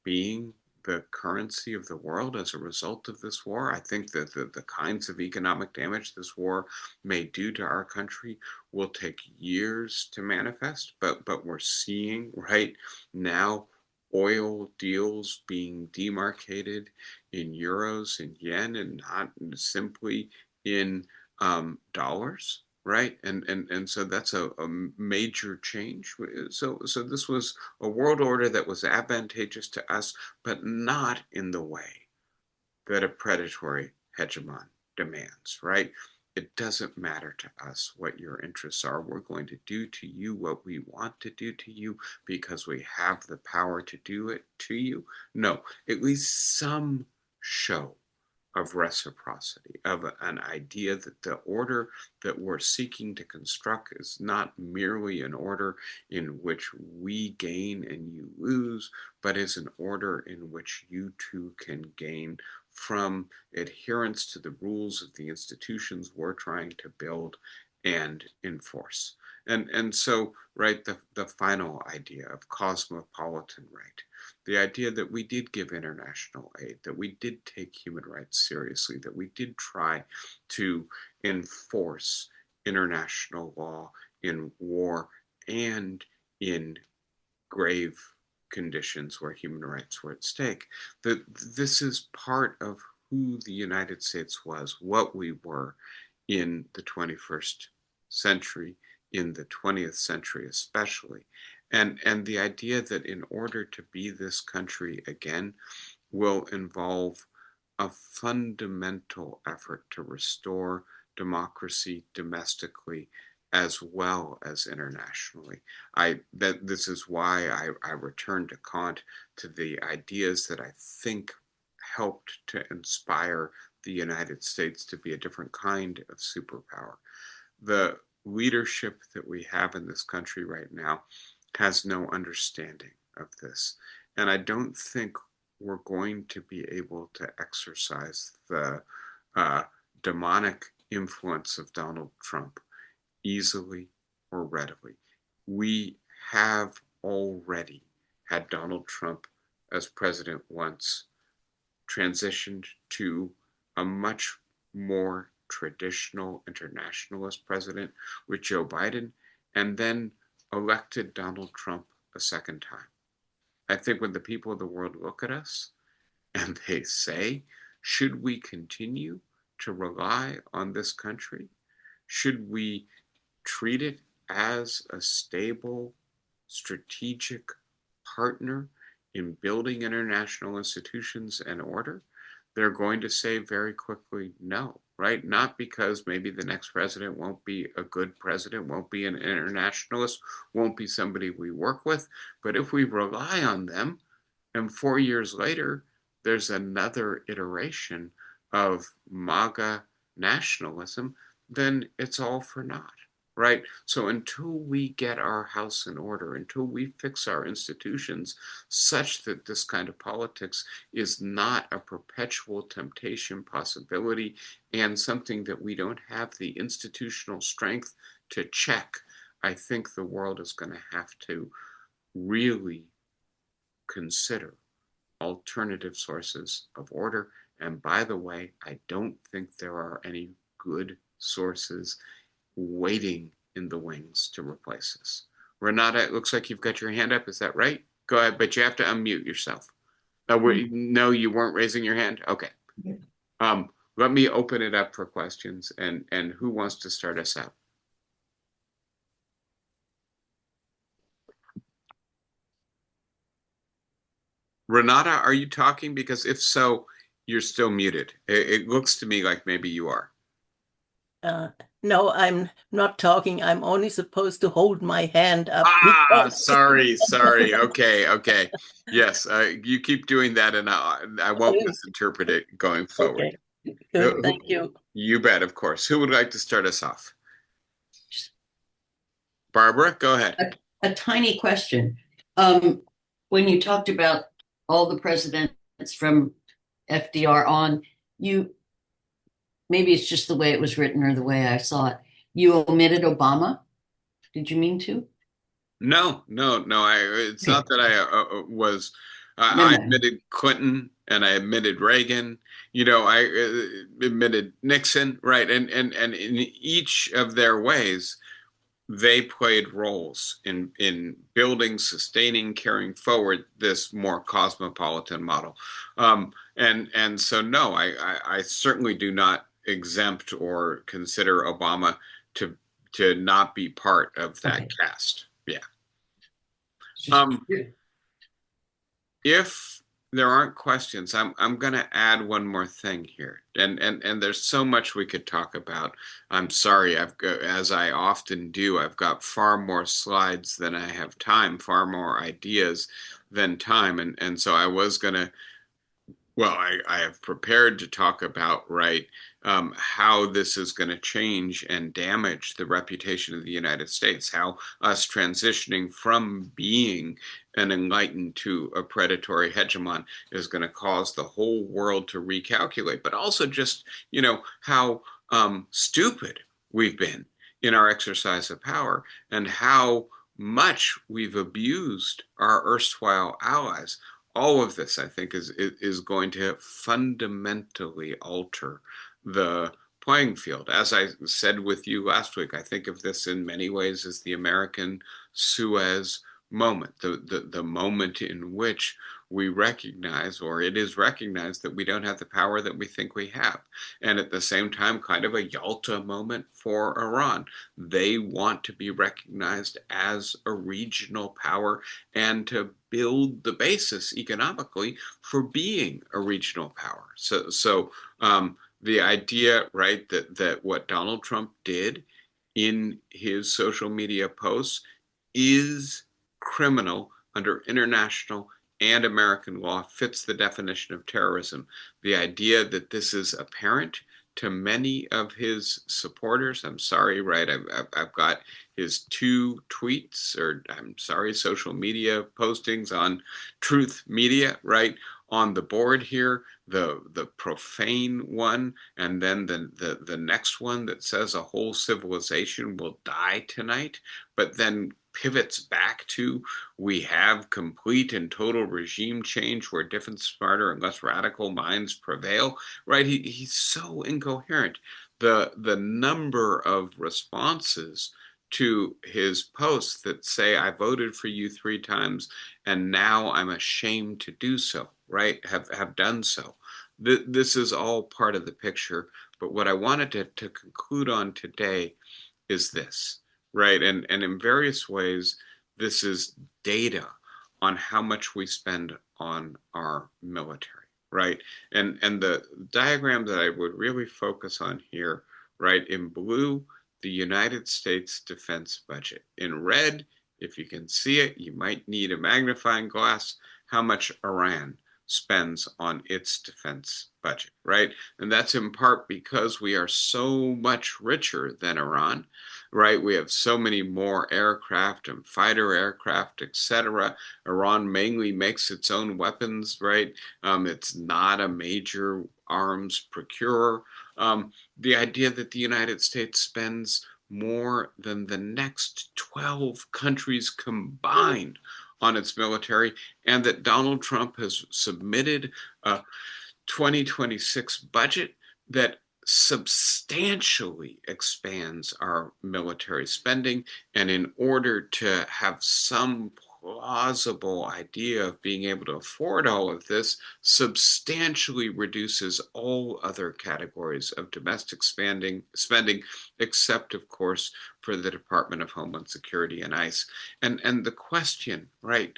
being the currency of the world as a result of this war. I think that the kinds of economic damage this war may do to our country will take years to manifest, but we're seeing right now oil deals being demarcated in euros and yen, and not simply in dollars, right? And so that's a major change. So this was a world order that was advantageous to us, but not in the way that a predatory hegemon demands, right? It doesn't matter to us what your interests are. We're going to do to you what we want to do to you because we have the power to do it to you. No, at least some show of reciprocity, of an idea that the order that we're seeking to construct is not merely an order in which we gain and you lose, but is an order in which you too can gain from adherence to the rules of the institutions we're trying to build and enforce. And so, right, the final idea of cosmopolitan right, the idea that we did give international aid, that we did take human rights seriously, that we did try to enforce international law in war and in grave conditions where human rights were at stake, that this is part of who the United States was, what we were in the 21st century, in the 20th century especially. And the idea that in order to be this country again will involve a fundamental effort to restore democracy domestically as well as internationally. This is why I return to Kant, to the ideas that I think helped to inspire the United States to be a different kind of superpower. The leadership that we have in this country right now has no understanding of this. And I don't think we're going to be able to exercise the uh, demonic influence of Donald Trump easily or readily. We have already had Donald Trump as president once, transitioned to a much more traditional internationalist president with Joe Biden, and then elected Donald Trump a second time. I think when the people of the world look at us and they say, should we continue to rely on this country? Should we treat it as a stable, strategic partner in building international institutions and order? They're going to say very quickly no, right? Not because maybe the next president won't be a good president, won't be an internationalist, won't be somebody we work with, but if we rely on them and 4 years later there's another iteration of MAGA nationalism, then it's all for naught, right? So until we get our house in order, until we fix our institutions such that this kind of politics is not a perpetual temptation possibility and something that we don't have the institutional strength to check, I think the world is going to have to really consider alternative sources of order. And by the way, I don't think there are any good sources waiting in the wings to replace this. Renata, it looks like you've got your hand up. Is that right? Go ahead, but you have to unmute yourself. No, you weren't raising your hand? Okay. Let me open it up for questions, and who wants to start us out? Renata, are you talking? Because if so, you're still muted. It looks to me like maybe you are. No, I'm not talking. I'm only supposed to hold my hand up because sorry. Okay. Yes, you keep doing that, and I won't misinterpret it going forward. Okay, good. Thank you. You bet, of course. Who would like to start us off? Barbara, go ahead. A tiny question. When you talked about all the presidents from FDR on, maybe it's just the way it was written or the way I saw it. You omitted Obama. Did you mean to? No. It's not that I was. I admitted Clinton and I admitted Reagan. I admitted Nixon, right? And in each of their ways, they played roles in building, sustaining, carrying forward this more cosmopolitan model. And so no, I certainly do not exempt or consider Obama to not be part of that cast. Yeah. If there aren't questions, I'm going to add one more thing here, and there's so much we could talk about. I'm sorry, as I often do, I've got far more slides than I have time, far more ideas than time, and so I was going to Well, I have prepared to talk about, right, how this is going to change and damage the reputation of the United States, how us transitioning from being an enlightened to a predatory hegemon is going to cause the whole world to recalculate, but also just, how stupid we've been in our exercise of power and how much we've abused our erstwhile allies. All of this, I think, is going to fundamentally alter the playing field. As I said with you last week, I think of this in many ways as the American Suez moment, the moment in which we recognize, or it is recognized, that we don't have the power that we think we have. And at the same time, kind of a Yalta moment for Iran. They want to be recognized as a regional power and to build the basis economically for being a regional power. So the idea, right, that what Donald Trump did in his social media posts is criminal under international and American law, fits the definition of terrorism. The idea that this is apparent to many of his supporters, I'm sorry, right? I've got his two tweets, or I'm sorry, social media postings on Truth Media, right? On the board here, the profane one, and then the next one that says a whole civilization will die tonight, but then pivots back to we have complete and total regime change where different, smarter, and less radical minds prevail, right? He's so incoherent. The number of responses to his posts that say, I voted for you 3 times and now I'm ashamed to do so, right? Have done so. This is all part of the picture. But what I wanted to conclude on today is this, right? And in various ways, this is data on how much we spend on our military, right? And the diagram that I would really focus on here, right, in blue, the United States defense budget. In red, if you can see it, you might need a magnifying glass, how much Iran spends on its defense budget, right? And that's in part because we are so much richer than Iran, right? We have so many more aircraft and fighter aircraft, etc. Iran mainly makes its own weapons, right? It's not a major arms procurer. The idea that the United States spends more than the next 12 countries combined on its military, and that Donald Trump has submitted a 2026 budget that substantially expands our military spending. And in order to have some plausible idea of being able to afford all of this, substantially reduces all other categories of domestic spending, except, of course, for the Department of Homeland Security and ICE. And the question, right,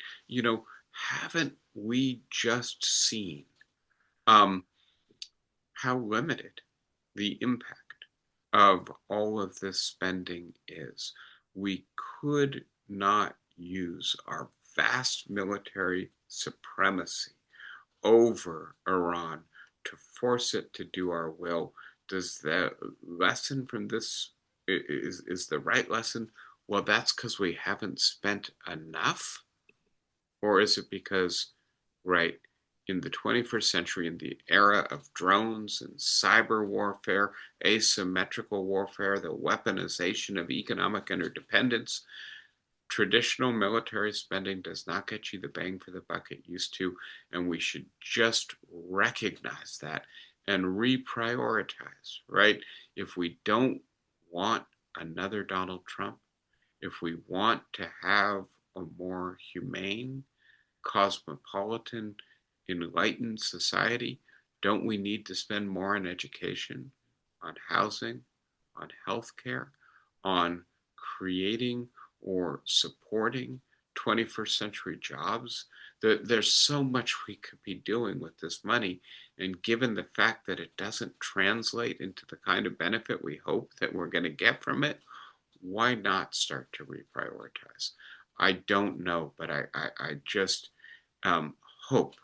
haven't we just seen um, how limited the impact of all of this spending is? We could not use our vast military supremacy over Iran to force it to do our will. Does the lesson from this is the right lesson? Well, that's because we haven't spent enough, or is it because, right, in the 21st century, in the era of drones and cyber warfare, asymmetrical warfare, the weaponization of economic interdependence, traditional military spending does not get you the bang for the buck it used to, and we should just recognize that and reprioritize, right? If we don't want another Donald Trump, if we want to have a more humane, cosmopolitan, enlightened society, don't we need to spend more on education, on housing, on healthcare, on creating or supporting 21st century jobs? There's so much we could be doing with this money. And given the fact that it doesn't translate into the kind of benefit we hope that we're going to get from it, why not start to reprioritize? I don't know, but I just hope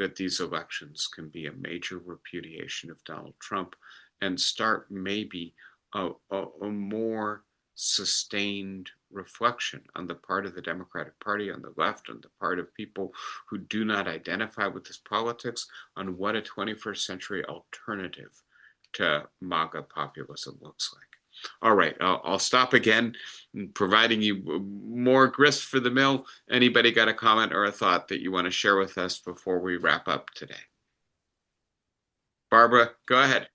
that these elections can be a major repudiation of Donald Trump and start maybe a more sustained reflection on the part of the Democratic Party, on the left, on the part of people who do not identify with this politics, on what a 21st century alternative to MAGA populism looks like. All right, I'll stop again, providing you more grist for the mill. Anybody got a comment or a thought that you want to share with us before we wrap up today? Barbara, go ahead.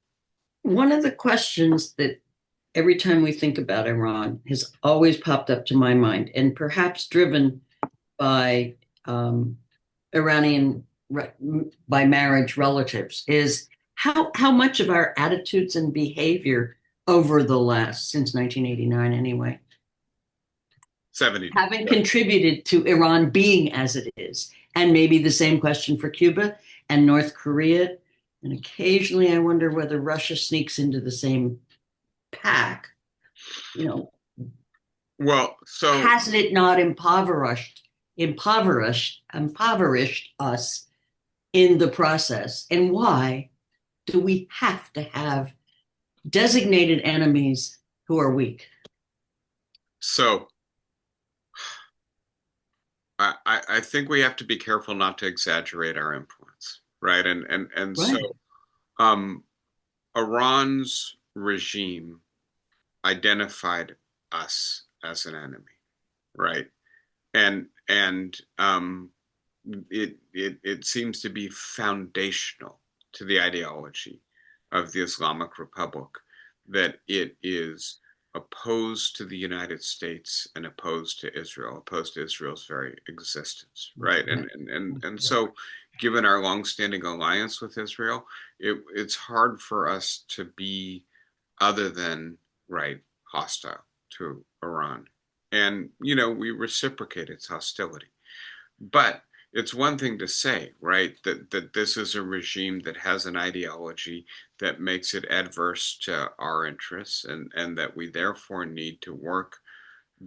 One of the questions that every time we think about Iran has always popped up to my mind, and perhaps driven by Iranian by marriage relatives, is how much of our attitudes and behavior over the last, since 1989 anyway, 70 haven't contributed to Iran being as it is. And maybe the same question for Cuba and North Korea. And occasionally I wonder whether Russia sneaks into the same pack. Well, so hasn't it not impoverished us in the process? And why do we have to have designated enemies who are weak? So I think we have to be careful not to exaggerate our influence, right? And right. So Iran's regime identified us as an enemy, right? And it seems to be foundational to the ideology of the Islamic Republic that it is opposed to the United States and opposed to Israel's very existence, right? And so, given our longstanding alliance with Israel, it's hard for us to be other than hostile to Iran, and we reciprocate its hostility. But it's one thing to say, right, that this is a regime that has an ideology that makes it adverse to our interests, and that we therefore need to work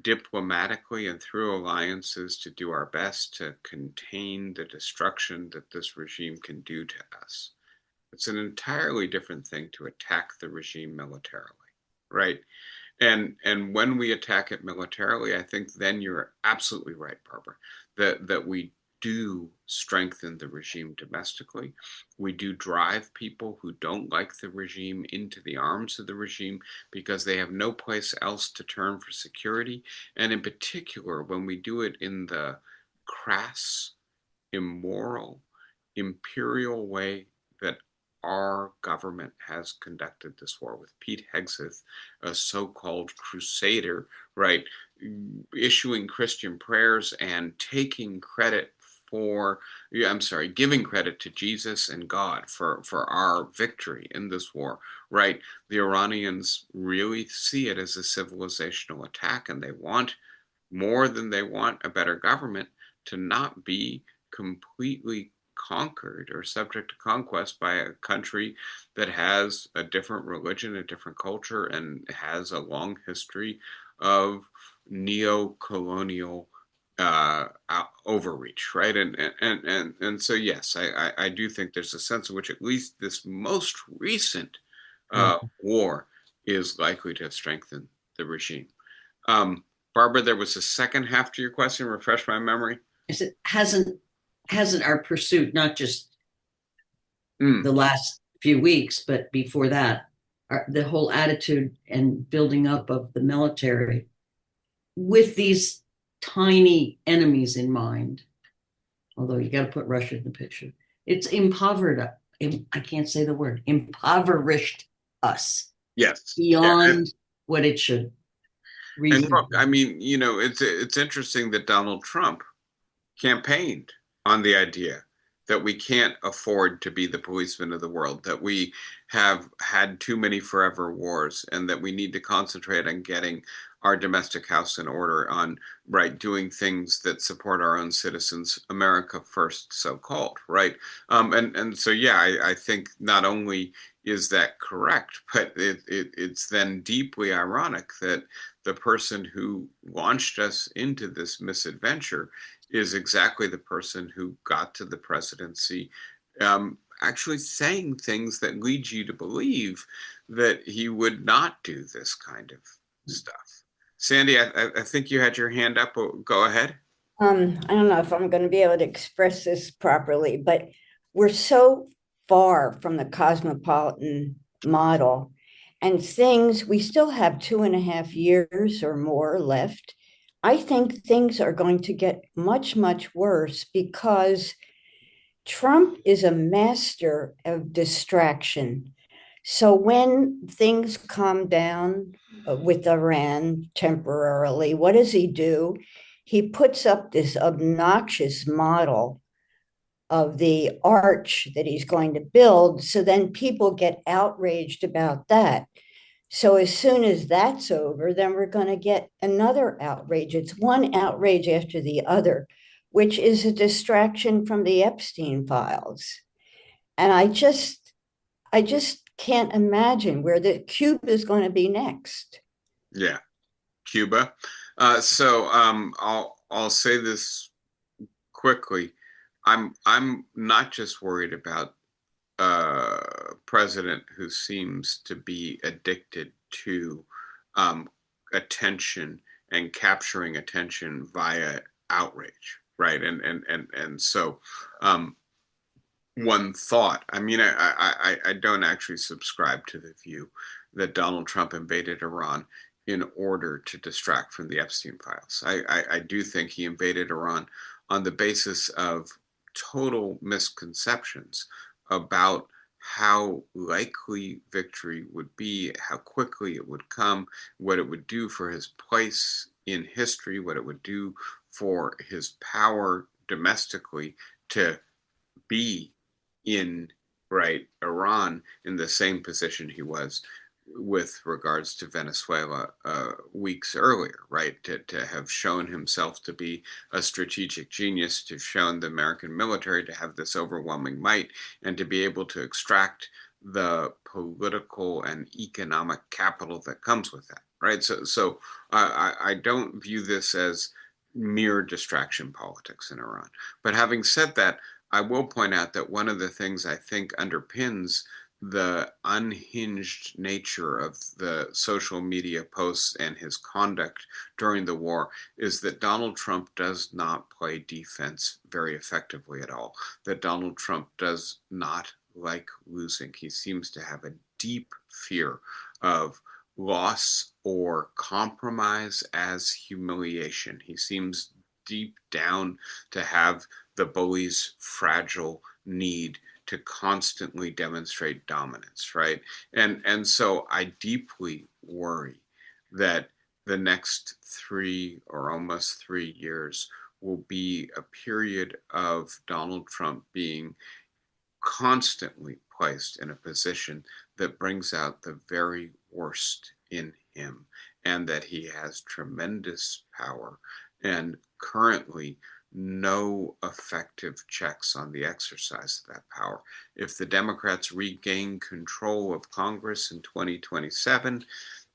diplomatically and through alliances to do our best to contain the destruction that this regime can do to us. It's an entirely different thing to attack the regime militarily, right? And when we attack it militarily, I think then you're absolutely right, Barbara, that we do strengthen the regime domestically. We do drive people who don't like the regime into the arms of the regime because they have no place else to turn for security. And in particular, when we do it in the crass, immoral, imperial way that our government has conducted this war with Pete Hegseth, a so-called crusader, right, issuing Christian prayers and taking credit giving credit to Jesus and God for our victory in this war, right? The Iranians really see it as a civilizational attack, and they want, more than they want a better government, to not be completely conquered or subject to conquest by a country that has a different religion, a different culture, and has a long history of neo-colonial overreach, right? And so yes, I do think there's a sense in which at least this most recent war is likely to strengthen the regime. Barbara, there was a second half to your question. Refresh my memory. Is it hasn't our pursuit, not just the last few weeks, but before that, the whole attitude and building up of the military with these tiny enemies in mind, although you got to put Russia in the picture, it's I can't say the word, impoverished us. Yes. Beyond what it should. And look, I mean, it's interesting that Donald Trump campaigned on the idea that we can't afford to be the policeman of the world, that we have had too many forever wars, and that we need to concentrate on getting our domestic house in order, on right doing things that support our own citizens, America first, so called, right? And so yeah, I think not only is that correct, but it's then deeply ironic that the person who launched us into this misadventure is exactly the person who got to the presidency, actually saying things that lead you to believe that he would not do this kind of stuff. Sandy, I think you had your hand up. Go ahead. I don't know if I'm going to be able to express this properly, but we're so far from the cosmopolitan model, and we still have 2.5 years or more left. I think things are going to get much, much worse because Trump is a master of distraction. So when things calm down with Iran temporarily, what does he do? He puts up this obnoxious model of the arch that he's going to build. So then people get outraged about that. So as soon as that's over, then we're going to get another outrage. It's one outrage after the other, which is a distraction from the Epstein files. And I just can't imagine where the Cuba is going to be next. Yeah, Cuba. So I'll say this quickly. I'm not just worried about a president who seems to be addicted to attention and capturing attention via outrage, right? And so one thought. I mean, I don't actually subscribe to the view that Donald Trump invaded Iran in order to distract from the Epstein files. I do think he invaded Iran on the basis of total misconceptions about how likely victory would be, how quickly it would come, what it would do for his place in history, what it would do for his power domestically to be in right Iran in the same position he was with regards to Venezuela weeks earlier, right? To have shown himself to be a strategic genius, to have shown the American military to have this overwhelming might, and to be able to extract the political and economic capital that comes with that, right? So I don't view this as mere distraction politics in Iran. But having said that, I will point out that one of the things I think underpins the unhinged nature of the social media posts and his conduct during the war is that Donald Trump does not play defense very effectively at all. That Donald Trump does not like losing. He seems to have a deep fear of loss or compromise as humiliation. He seems deep down to have the bully's fragile need to constantly demonstrate dominance, right? And so I deeply worry that the next 3 or almost 3 years will be a period of Donald Trump being constantly placed in a position that brings out the very worst in him, and that he has tremendous power and currently no effective checks on the exercise of that power. If the Democrats regain control of Congress in 2027,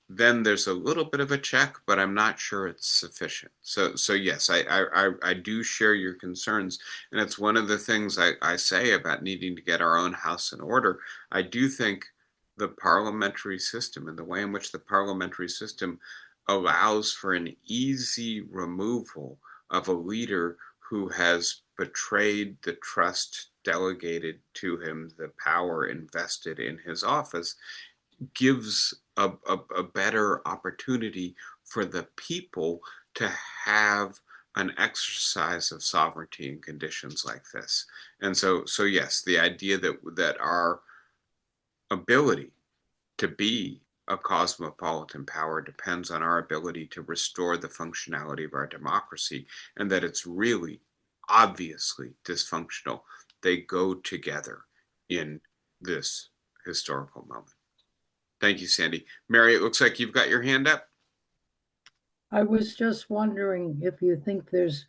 then there's a little bit of a check, but I'm not sure it's sufficient. So yes, I do share your concerns, and it's one of the things I say about needing to get our own house in order. I do think the parliamentary system and the way in which the parliamentary system allows for an easy removal of a leader who has betrayed the trust delegated to him, the power invested in his office, gives a better opportunity for the people to have an exercise of sovereignty in conditions like this. And so yes, the idea that our ability to be a cosmopolitan power depends on our ability to restore the functionality of our democracy, and that it's really obviously dysfunctional. They go together in this historical moment. Thank you, Sandy. Mary, it looks like you've got your hand up. I was just wondering if you think there's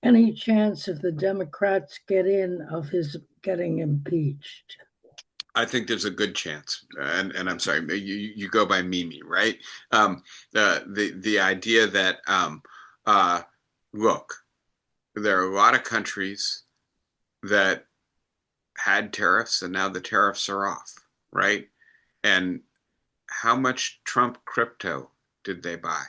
any chance if the Democrats get in of his getting impeached. I think there's a good chance, and I'm sorry, you go by Mimi, right? The idea that look, there are a lot of countries that had tariffs and now the tariffs are off, right? And how much Trump crypto did they buy,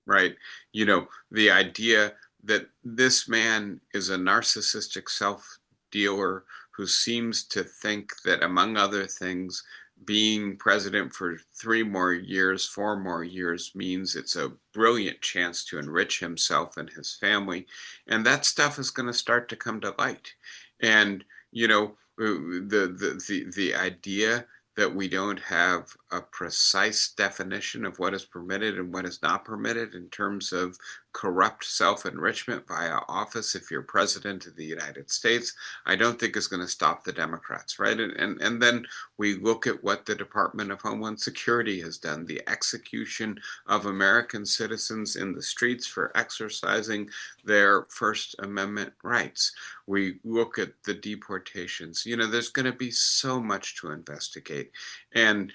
right? You know, the idea that this man is a narcissistic self dealer who seems to think that, among other things, being president for 3 more years, 4 more years means it's a brilliant chance to enrich himself and his family. And that stuff is going to start to come to light. And, you know, the idea that we don't have a precise definition of what is permitted and what is not permitted in terms of corrupt self-enrichment via office if you're president of the United States, I don't think is going to stop the Democrats, right? And then we look at what the Department of Homeland Security has done, the execution of American citizens in the streets for exercising their First Amendment rights. We look at the deportations. You know, there's going to be so much to investigate. And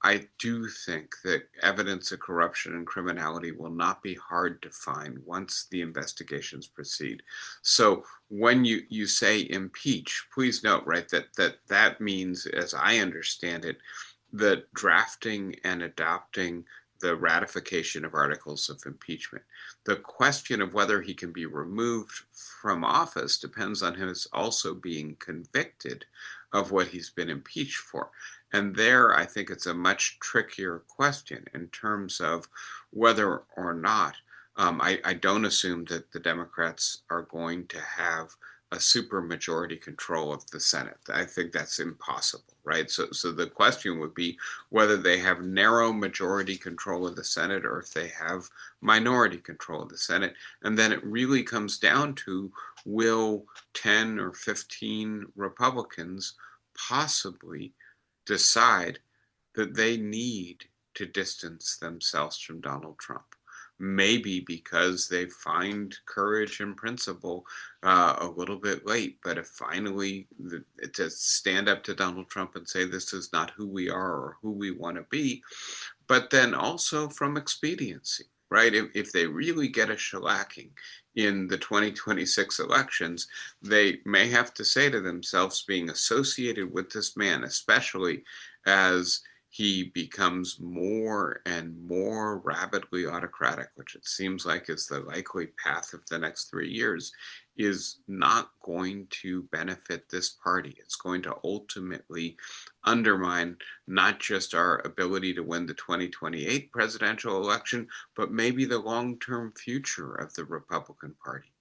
I do think that evidence of corruption and criminality will not be hard to find once the investigations proceed. So when you say impeach, please note, right, that means, as I understand it, that drafting and adopting the ratification of articles of impeachment. The question of whether he can be removed from office depends on his also being convicted of what he's been impeached for. And there, I think it's a much trickier question in terms of whether or not, I don't assume that the Democrats are going to have a supermajority control of the Senate. I think that's impossible, right? So the question would be whether they have narrow majority control of the Senate or if they have minority control of the Senate. And then it really comes down to, will 10 or 15 Republicans possibly decide that they need to distance themselves from Donald Trump? Maybe because they find courage and principle a little bit late, but if finally to stand up to Donald Trump and say this is not who we are or who we want to be, but then also from expediency, right? If they really get a shellacking in the 2026 elections, they may have to say to themselves, being associated with this man, especially as he becomes more and more rapidly autocratic, which it seems like is the likely path of the next 3 years, is not going to benefit this party. It's going to ultimately undermine not just our ability to win the 2028 presidential election, but maybe the long-term future of the Republican Party.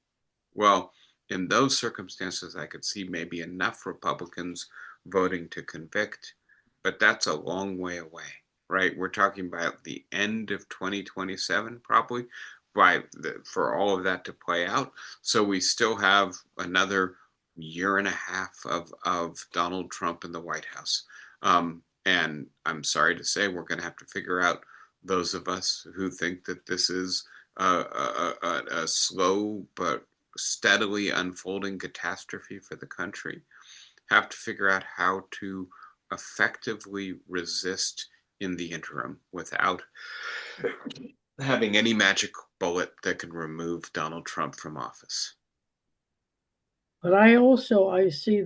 Well, in those circumstances, I could see maybe enough Republicans voting to convict, but that's a long way away, right? We're talking about the end of 2027, probably, for all of that to play out. So we still have another year and a half of Donald Trump in the White House. And I'm sorry to say, we're going to have to figure out, those of us who think that this is a slow but steadily unfolding catastrophe for the country, have to figure out how to effectively resist in the interim without having any magic bullet that can remove Donald Trump from office. But I see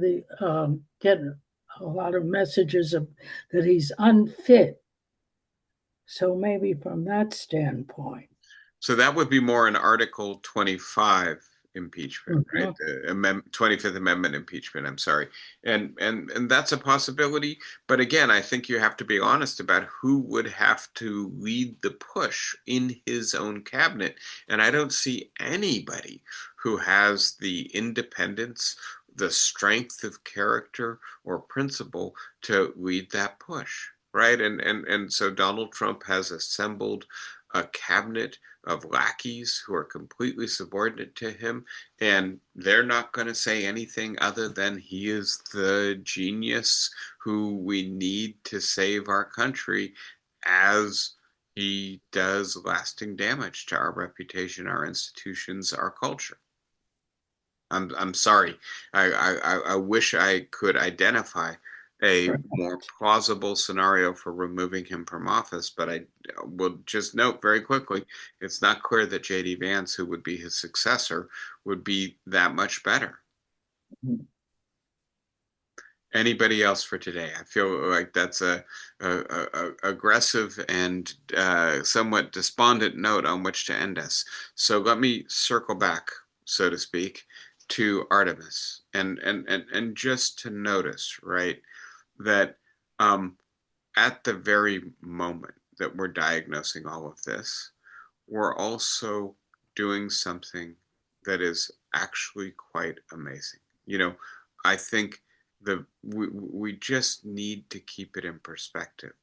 get a lot of messages that he's unfit. So maybe from that standpoint. So that would be more an Article 25 impeachment, right? The 25th Amendment impeachment, I'm sorry. And that's a possibility. But again, I think you have to be honest about who would have to lead the push in his own cabinet. And I don't see anybody who has the independence, the strength of character or principle to lead that push, right? And so Donald Trump has assembled a cabinet of lackeys who are completely subordinate to him, and they're not going to say anything other than he is the genius who we need to save our country as he does lasting damage to our reputation, our institutions, our culture. I'm sorry. I wish I could identify a more plausible scenario for removing him from office, but I will just note very quickly, it's not clear that J.D. Vance, who would be his successor, would be that much better. Anybody else for today? I feel like that's a aggressive and somewhat despondent note on which to end us. So let me circle back, so to speak, to Artemis and just to notice, right, that at the very moment that we're diagnosing all of this, we're also doing something that is actually quite amazing. You know, I think we just need to keep it in perspective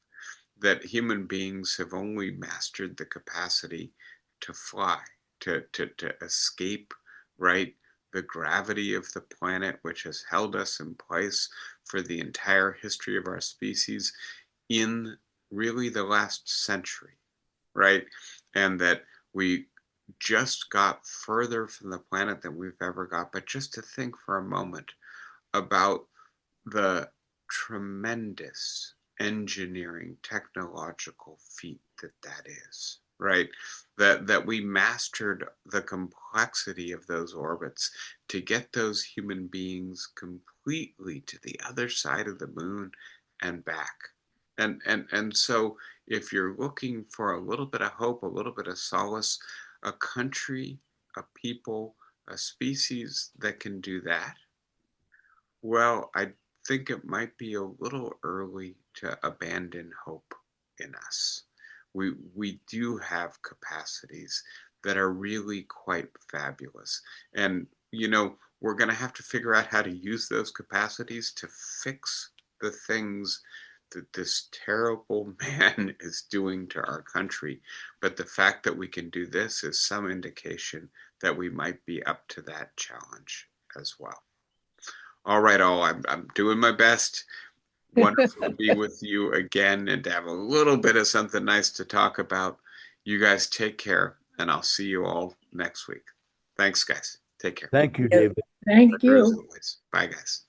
that human beings have only mastered the capacity to fly, to escape, right? The gravity of the planet, which has held us in place for the entire history of our species, in really the last century, right? And that we just got further from the planet than we've ever got. But just to think for a moment about the tremendous engineering technological feat that is, right? That we mastered the complexity of those orbits to get those human beings completely to the other side of the moon and back. And so if you're looking for a little bit of hope, a little bit of solace, a country, a people, a species that can do that, well, I think it might be a little early to abandon hope in us. We do have capacities that are really quite fabulous. And, you know, we're going to have to figure out how to use those capacities to fix the things that this terrible man is doing to our country. But the fact that we can do this is some indication that we might be up to that challenge as well. All right, all. I'm doing my best. Wonderful to be with you again and to have a little bit of something nice to talk about. You guys take care, and I'll see you all next week. Thanks, guys. Take care. Thank you, David. Thank Pleasure as you. always. Bye, guys.